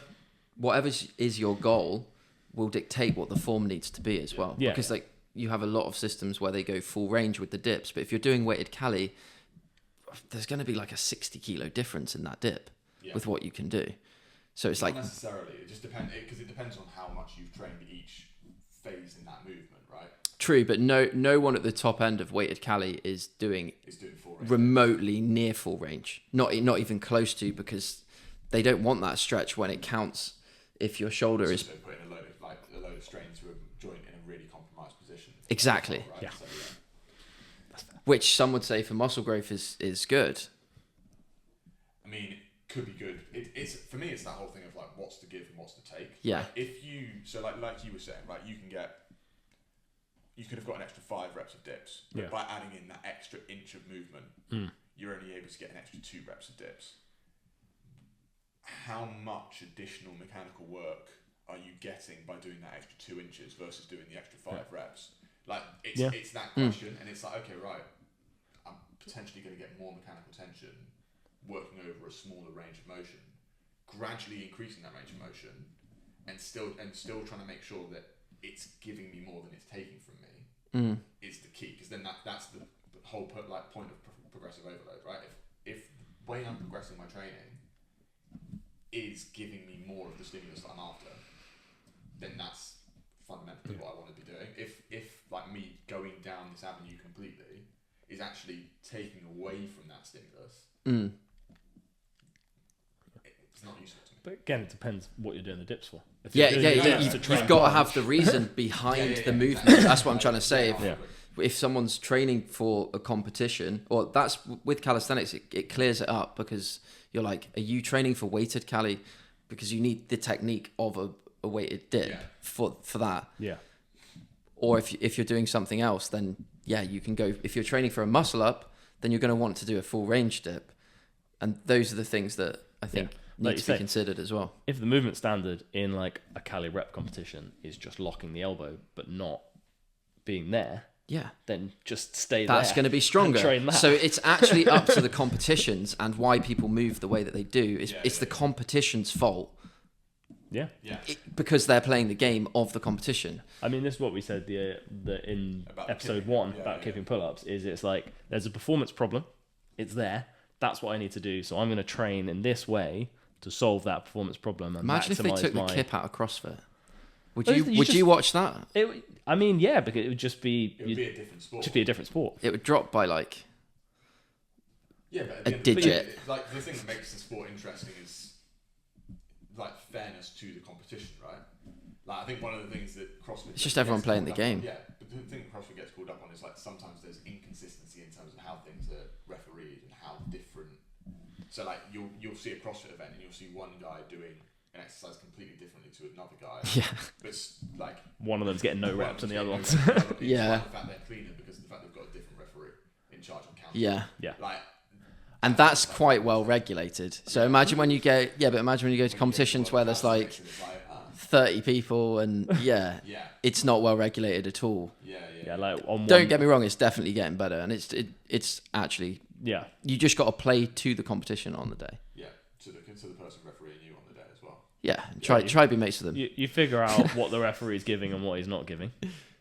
Speaker 1: is your goal will dictate what the form needs to be as well.
Speaker 4: Yeah.
Speaker 1: Because like you have a lot of systems where they go full range with the dips, but if you're doing weighted Cali, there's going to be like a 60 kilo difference in that dip. Yeah. With what you can do, so it's
Speaker 2: not
Speaker 1: like
Speaker 2: necessarily. It just depends, because it depends on how much you've trained each phase in that movement, right?
Speaker 1: True, but no one at the top end of weighted Cali is doing
Speaker 2: full range.
Speaker 1: Remotely near full range. Not even close to, because they don't want that stretch when it counts. If your shoulder is
Speaker 2: putting a load of strain to a joint in a really compromised position.
Speaker 1: Exactly.
Speaker 2: Right?
Speaker 4: Yeah.
Speaker 2: So,
Speaker 1: That's fair. Which some would say for muscle growth is good.
Speaker 2: I mean, could be good. It's for me, it's that whole thing of like what's to give and what's to take.
Speaker 1: Yeah.
Speaker 2: Like if you like you were saying, right, you could have got an extra 5 reps of dips, but by adding in that extra inch of movement, you're only able to get an extra 2 reps of dips. How much additional mechanical work are you getting by doing that extra 2 inches versus doing the extra 5 reps? Like it's that question, and it's like, okay, right, I'm potentially going to get more mechanical tension working over a smaller range of motion, gradually increasing that range of motion, and still trying to make sure that it's giving me more than it's taking from me is the key. Because then that's the whole point of progressive overload, right? If the way I'm progressing my training is giving me more of the stimulus that I'm after, then that's fundamentally what I want to be doing. If like me going down this avenue completely is actually taking away from that stimulus, it's not useful to me.
Speaker 4: But again, it depends what you're doing the dips for. If
Speaker 1: Yeah,
Speaker 4: you're
Speaker 1: yeah,
Speaker 4: doing
Speaker 1: yeah.
Speaker 4: the dips to
Speaker 1: You've
Speaker 4: train
Speaker 1: got to
Speaker 4: punch,
Speaker 1: have the reason behind the movement. That's what I'm trying to say. If someone's training for a competition, or that's with calisthenics, it clears it up because you're like, are you training for weighted cali because you need the technique of a weighted dip for that?
Speaker 4: Yeah.
Speaker 1: Or if you're doing something else, then yeah, you can go. If you're training for a muscle up, then you're going to want to do a full range dip, and those are the things that I think need to be considered as well.
Speaker 4: If the movement standard in like a cali rep competition is just locking the elbow but not being there, then just stay there.
Speaker 1: That's going to be stronger.
Speaker 4: Train that.
Speaker 1: So it's actually up to the competitions and why people move the way that they do. It's the competition's fault.
Speaker 4: Yeah.
Speaker 1: Because they're playing the game of the competition.
Speaker 4: I mean, this is what we said in
Speaker 2: About
Speaker 4: episode
Speaker 2: kicking,
Speaker 4: 1 about kicking pull-ups. Is it's like there's a performance problem. It's there. That's what I need to do. So I'm going to train in this way to solve that performance problem and
Speaker 1: Imagine if they
Speaker 4: maximize
Speaker 1: took
Speaker 4: my...
Speaker 1: the kip out of CrossFit. Would
Speaker 4: Well,
Speaker 1: you
Speaker 4: just-
Speaker 1: watch that?
Speaker 4: I mean, yeah, because it would just be...
Speaker 2: It would be a different sport.
Speaker 4: Just be a different sport.
Speaker 1: It would drop by like
Speaker 2: Yeah, but at
Speaker 1: a
Speaker 2: the end of the day,
Speaker 1: digit.
Speaker 2: like the thing that makes the sport interesting is like fairness to the competition, right? Like I think one of the things that CrossFit
Speaker 1: It's just everyone
Speaker 2: gets
Speaker 1: playing the
Speaker 2: called up on-
Speaker 1: game.
Speaker 2: Yeah, but the thing that CrossFit gets called up on is like sometimes there's inconsistency in terms of how things are refereed and how different. So like you'll see a CrossFit event and you'll see one guy doing an exercise completely differently to another guy.
Speaker 1: Yeah.
Speaker 2: But it's like
Speaker 4: One of them's getting no reps and the other one's...
Speaker 1: Yeah.
Speaker 2: The fact they're cleaner because of the fact they've got a different referee in charge on counter.
Speaker 1: Yeah.
Speaker 4: Yeah.
Speaker 2: Like
Speaker 1: And that's quite well regulated. So imagine when you go to competitions where there's like 30 people and
Speaker 2: Yeah.
Speaker 1: it's not well regulated at all.
Speaker 4: Yeah, like on
Speaker 1: Don't
Speaker 4: one...
Speaker 1: get me wrong, it's definitely getting better, and it's actually
Speaker 4: Yeah.
Speaker 1: you just got to play to the competition on the day.
Speaker 2: Yeah, to the person refereeing you on the day as well.
Speaker 1: Yeah, try to be mates with them.
Speaker 4: You figure out what the referee is giving and what he's not giving.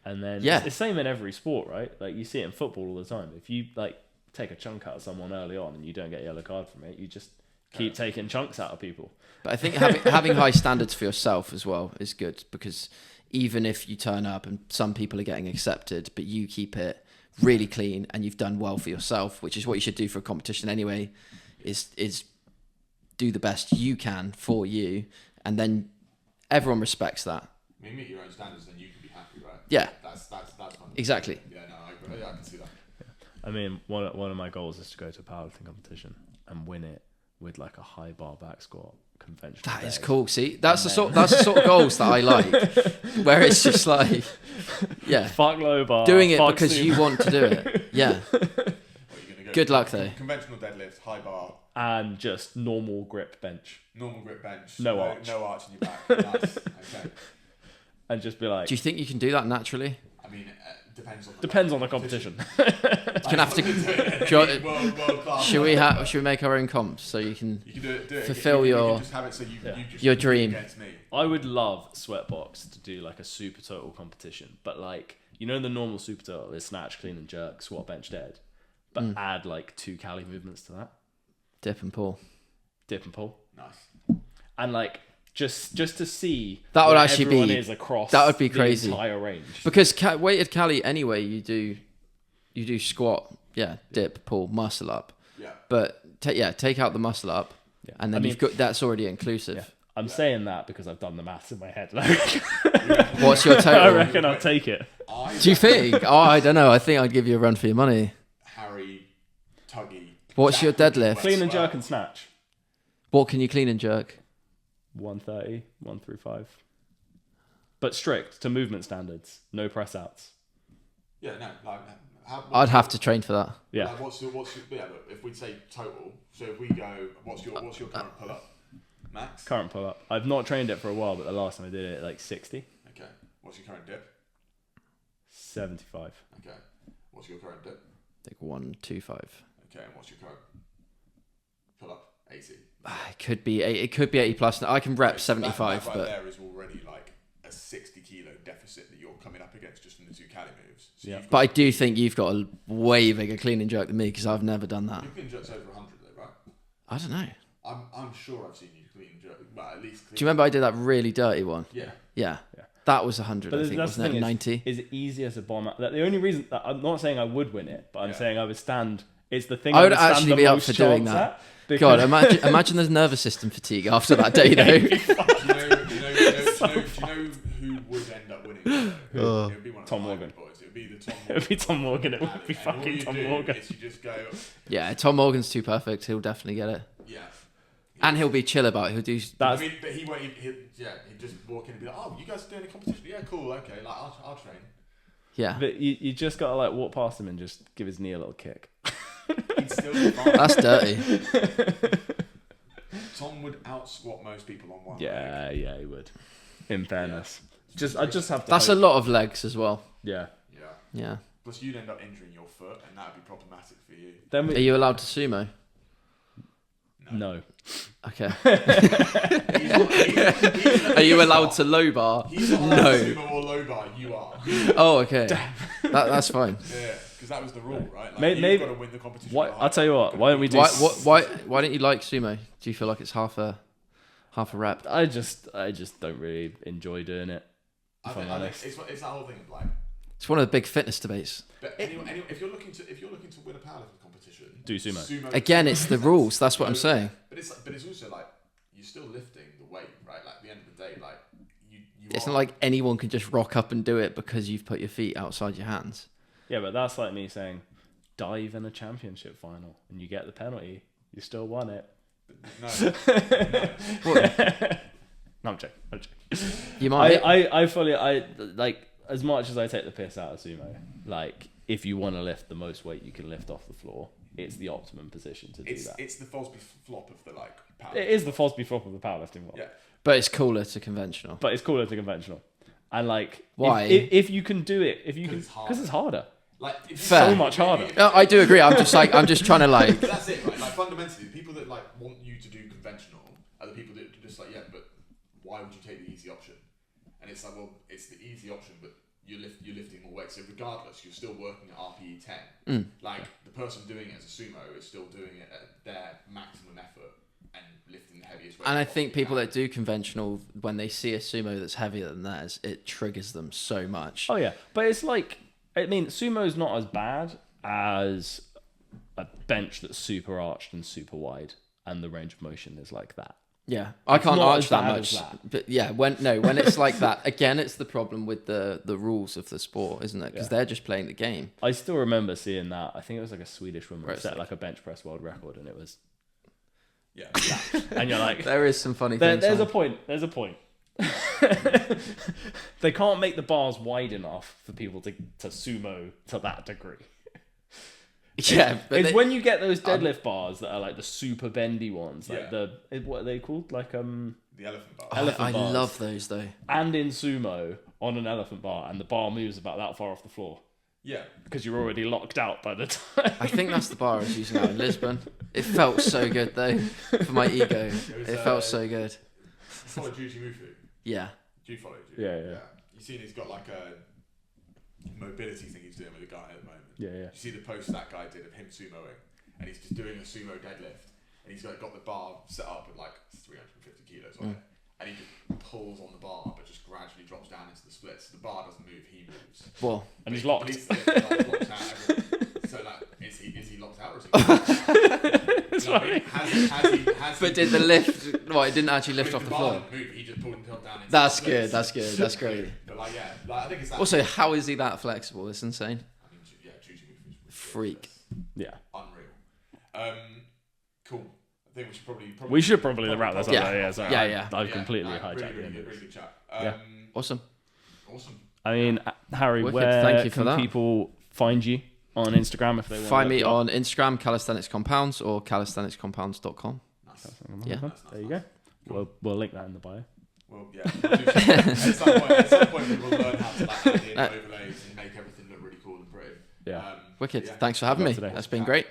Speaker 4: And then it's the same in every sport, right? Like you see it in football all the time. If you like take a chunk out of someone early on and you don't get a yellow card from it, you just keep taking chunks out of people.
Speaker 1: But I think having high standards for yourself as well is good, because even if you turn up and some people are getting accepted, but you keep it really clean and you've done well for yourself, which is what you should do for a competition anyway, is do the best you can for you, and then everyone respects that.
Speaker 2: I mean, meet your own standards, then you can be happy, right?
Speaker 1: Yeah.
Speaker 2: That's fun.
Speaker 1: Exactly.
Speaker 2: Yeah, no, I agree. Yeah, I can see that.
Speaker 4: I mean, one of my goals is to go to a powerlifting competition and win it with like a high bar back squat conventional.
Speaker 1: That is
Speaker 4: dead.
Speaker 1: cool. See, that's the sort of goals that I like, where it's just like, yeah,
Speaker 4: Fuck low bar.
Speaker 1: doing it
Speaker 4: fuck
Speaker 1: because
Speaker 4: sumo.
Speaker 1: you want to do it. Yeah.
Speaker 2: What, you're gonna go
Speaker 1: Good luck, though.
Speaker 2: Conventional deadlift, high bar,
Speaker 4: And just normal grip bench.
Speaker 2: normal grip bench,
Speaker 4: No arch.
Speaker 2: no arch in your back. Nice. Okay.
Speaker 4: And just be like...
Speaker 1: Do you think you can do that naturally?
Speaker 2: I mean,
Speaker 4: Depends on the competition.
Speaker 1: You can have to.
Speaker 2: World class.
Speaker 1: Should we make our own comps so you can?
Speaker 2: You can do it.
Speaker 1: fulfill
Speaker 2: you
Speaker 1: your-
Speaker 2: can just have it so you just
Speaker 1: your
Speaker 2: compete
Speaker 1: dream.
Speaker 2: against me.
Speaker 4: I would love Sweatbox to do like a super total competition, but like, you know, the normal super total is snatch, clean and jerk, squat, bench, dead, but add like 2 cali movements to that.
Speaker 1: Dip and pull.
Speaker 4: Dip and pull.
Speaker 2: Nice.
Speaker 4: And like just to see
Speaker 1: That would
Speaker 4: where
Speaker 1: actually
Speaker 4: everyone
Speaker 1: be-
Speaker 4: is across
Speaker 1: that would be
Speaker 4: the
Speaker 1: crazy.
Speaker 4: entire range.
Speaker 1: Because weighted cali anyway, you do squat, dip, pull, muscle up.
Speaker 2: Yeah.
Speaker 1: But take out the muscle up,
Speaker 4: Yeah.
Speaker 1: and then
Speaker 4: I mean-
Speaker 1: you've got that's already inclusive.
Speaker 4: Yeah. I'm saying that because I've done the maths in my head. Like,
Speaker 1: What's your
Speaker 4: I
Speaker 1: total?
Speaker 4: reckon I'll take it.
Speaker 1: Do you think? Oh, I don't know. I think I'd give you a run for your money.
Speaker 2: Harry, Tuggy.
Speaker 1: What's your deadlift?
Speaker 4: Clean and jerk and snatch.
Speaker 1: What can you clean and jerk?
Speaker 4: 130, 1 through 5. But strict to movement standards. No press outs.
Speaker 2: Yeah, no, like
Speaker 1: I'd have to train for that.
Speaker 4: Yeah.
Speaker 2: Like, what's your but if we say total, so if we go, what's your current pull up, max?
Speaker 4: Current pull up. I've not trained it for a while, but the last time I did it, like 60.
Speaker 2: Okay. What's your current dip?
Speaker 4: 75.
Speaker 2: Okay. What's your current dip?
Speaker 1: Like 125.
Speaker 2: Okay. And what's your current pull up? 80.
Speaker 1: It could be 80. It could be 80 plus. I can rep
Speaker 2: Okay, so
Speaker 1: 75,
Speaker 2: that
Speaker 1: but
Speaker 2: there is already like a 60 kilo deficit that you're coming up against just from the 2 cali moves. So
Speaker 4: Yeah.
Speaker 2: you've
Speaker 1: but I
Speaker 2: got-
Speaker 1: do think you've got a way bigger clean and jerk than me, because I've never done that.
Speaker 2: you can jerk over 100 though, right?
Speaker 1: I don't know.
Speaker 2: I'm sure I've seen you clean and jerk, well at least. Clean.
Speaker 1: Do you remember I did that really dirty one?
Speaker 2: Yeah.
Speaker 1: Yeah.
Speaker 4: Yeah.
Speaker 1: That was 100,
Speaker 4: But
Speaker 1: I think,
Speaker 4: that's the
Speaker 1: wasn't it?
Speaker 4: thing
Speaker 1: 90?
Speaker 4: Is it easier to bomb out? The only reason that I'm not saying I would win it, but I'm
Speaker 2: Yeah.
Speaker 4: saying I would stand. It's the thing
Speaker 1: I would
Speaker 4: stand
Speaker 1: actually
Speaker 4: the
Speaker 1: be up
Speaker 4: most
Speaker 1: for doing
Speaker 4: chance
Speaker 1: that.
Speaker 4: at.
Speaker 1: God, imagine the nervous system fatigue after that day, though.
Speaker 2: Do you know who would end up winning? It would be one of
Speaker 3: Tom
Speaker 2: the
Speaker 3: Morgan.
Speaker 2: Boys. It would be the Tom Morgan.
Speaker 4: It would be Tom Morgan. It would be
Speaker 2: And all
Speaker 4: fucking
Speaker 2: you
Speaker 4: Tom
Speaker 2: do
Speaker 4: Morgan.
Speaker 2: is you just go,
Speaker 1: Yeah, Tom Morgan's too perfect. He'll definitely get it.
Speaker 2: yeah.
Speaker 1: And he'll be chill about it. He'll do...
Speaker 4: That's
Speaker 2: I mean, but he won't. He'd just walk in and be like, "Oh, you guys are doing a competition? Yeah, cool. Okay, like I'll train."
Speaker 1: Yeah,
Speaker 4: But you just gotta like walk past him and just give his knee a little kick.
Speaker 2: He'd still be fine.
Speaker 1: that's dirty.
Speaker 2: Tom would out squat most people on one leg.
Speaker 4: Yeah, he would. In fairness, I just have to.
Speaker 1: That's a lot of legs as well.
Speaker 4: Yeah.
Speaker 2: Yeah.
Speaker 1: Yeah.
Speaker 2: Plus, you'd end up injuring your foot, and that'd be problematic for you.
Speaker 4: Then
Speaker 1: Are
Speaker 4: we,
Speaker 1: you allowed to sumo?
Speaker 4: no.
Speaker 1: Okay.
Speaker 2: He's not,
Speaker 1: Are you allowed to low bar?
Speaker 2: He's not allowed
Speaker 1: No.
Speaker 2: to sumo or low bar. You are.
Speaker 1: Oh, okay. That's fine.
Speaker 2: Yeah, because that was the rule, right? Like,
Speaker 4: Maybe-
Speaker 2: you've got to win the competition.
Speaker 4: Why?
Speaker 2: with a
Speaker 4: I'll tell you what. Why don't we do?
Speaker 1: Why don't you like sumo? Do you feel like it's half a rep?
Speaker 4: I just don't really enjoy doing it.
Speaker 2: I
Speaker 4: if I'm
Speaker 2: think
Speaker 4: honest.
Speaker 2: it's that whole thing of like.
Speaker 1: It's one of the big fitness debates.
Speaker 2: But anyway, if you're looking to win a powerlifting competition,
Speaker 4: Do sumo.
Speaker 1: Again, it's the rules. That's what I'm saying.
Speaker 2: But it's also like you're still lifting the weight, right? Like at the end of the day, like you
Speaker 1: It's
Speaker 2: are,
Speaker 1: not like anyone can just rock up and do it because you've put your feet outside your hands.
Speaker 4: Yeah, but that's like me saying, dive in a championship final and you get the penalty. You still won it.
Speaker 2: no.
Speaker 4: No, I'm joking.
Speaker 1: You might.
Speaker 4: I fully like as much as I take the piss out of sumo. Like if you want to lift the most weight you can lift off the floor, it's the optimum position to do that.
Speaker 2: It's the false flop of the like power.
Speaker 4: It is the Fosby flop of the powerlifting world.
Speaker 2: Yeah.
Speaker 1: But it's cooler to conventional.
Speaker 4: But it's cooler to conventional. And like
Speaker 1: Why?
Speaker 4: if you can do it, because it's harder.
Speaker 2: Like if you
Speaker 1: Fair.
Speaker 4: So much harder.
Speaker 1: I do agree. I'm just trying to like.
Speaker 2: But that's it, right? Like fundamentally, the people that like want you to do conventional are the people that are just like, yeah, but why would you take the easy option? And it's like, well, it's the easy option, but you're lifting more weight. So regardless, you're still working at RPE 10. Like the person doing it as a sumo is still doing it at their maximum effort and lifting the heaviest weight.
Speaker 1: And I think people that do conventional, when they see a sumo that's heavier than theirs, it triggers them so much.
Speaker 4: Oh yeah, but it's like, I mean, sumo's not as bad as a bench that's super arched and super wide, and the range of motion is like that.
Speaker 1: Yeah, I can't
Speaker 4: not
Speaker 1: arch
Speaker 4: as
Speaker 1: that
Speaker 4: bad
Speaker 1: much.
Speaker 4: as that.
Speaker 1: But yeah, when it's like that, again, it's the problem with the rules of the sport, isn't it? Because they're just playing the game.
Speaker 4: I still remember seeing that. I think it was like a Swedish woman
Speaker 1: Where it's
Speaker 4: set
Speaker 1: like-
Speaker 4: like a bench press world record, and it was,
Speaker 2: Yeah.
Speaker 4: and you're like,
Speaker 1: There is some funny things.
Speaker 4: there's a
Speaker 1: on.
Speaker 4: point. There's a point. They can't make the bars wide enough for people to sumo to that degree.
Speaker 1: Yeah, but
Speaker 4: It's
Speaker 1: they-
Speaker 4: when you get those deadlift bars that are like the super bendy ones, like
Speaker 2: Yeah.
Speaker 4: what are they called? Like
Speaker 2: The elephant bar.
Speaker 4: elephant
Speaker 1: I
Speaker 4: bars.
Speaker 1: love those though.
Speaker 4: And in sumo on an elephant bar, and the bar moves about that far off the floor
Speaker 2: Yeah.
Speaker 4: because you're already locked out by the time.
Speaker 1: I think that's the bar I was using out in Lisbon. It felt so good though, for my ego. It felt so good.
Speaker 2: Follow Juji Mufu.
Speaker 1: Yeah.
Speaker 2: Do you follow Juji?
Speaker 4: Yeah.
Speaker 2: You seen he's got like a mobility thing he's doing with a guy at the moment.
Speaker 4: Yeah.
Speaker 2: You see the post that guy did of him sumoing, and he's just doing a sumo deadlift, and he's got the bar set up at like 350 kilos on it, and he just pulls on the bar, but just gradually drops down into the splits. So the bar doesn't move, he moves.
Speaker 1: Well,
Speaker 4: And he's
Speaker 2: But
Speaker 4: locked.
Speaker 2: locks out so like, is he locked out or is he?
Speaker 4: It's
Speaker 2: No, I
Speaker 4: funny.
Speaker 2: mean, has
Speaker 1: but did the lift? Well, it didn't actually lift off the
Speaker 2: bar
Speaker 1: floor.
Speaker 2: didn't move, he just pulled himself down into
Speaker 1: That's
Speaker 2: the
Speaker 1: good.
Speaker 2: splits.
Speaker 1: That's good. That's great.
Speaker 2: But like, yeah, like, I think it's that.
Speaker 1: Also, how is he that flexible? It's insane.
Speaker 2: I mean, yeah, Juji Mufu is
Speaker 1: Freak.
Speaker 4: Yeah.
Speaker 2: unreal. Cool. I think
Speaker 4: We should probably wrap this up.
Speaker 1: Yeah.
Speaker 4: Yeah. Sorry,
Speaker 1: Yeah.
Speaker 4: I've completely
Speaker 2: Really,
Speaker 4: hijacked the
Speaker 2: really
Speaker 4: end
Speaker 2: good,
Speaker 4: of
Speaker 2: really
Speaker 4: this.
Speaker 2: good chat.
Speaker 4: Yeah.
Speaker 1: Awesome.
Speaker 2: Awesome.
Speaker 4: I mean, Harry,
Speaker 1: Wicked,
Speaker 4: where
Speaker 1: thank you for
Speaker 4: can
Speaker 1: that.
Speaker 4: people find you on Instagram if they want to
Speaker 1: Find
Speaker 4: look
Speaker 1: me
Speaker 4: you up?
Speaker 1: on Instagram, Calisthenics Compounds, or calisthenicscompounds.com.
Speaker 2: Nice.
Speaker 1: Yeah.
Speaker 4: There you go. We'll link that in the bio.
Speaker 2: Well, yeah. at some point, we will learn how to like add in overlays and make everything look really cool and pretty.
Speaker 1: Wicked.
Speaker 2: Yeah.
Speaker 1: Thanks for having me.
Speaker 4: today.
Speaker 1: That's been great.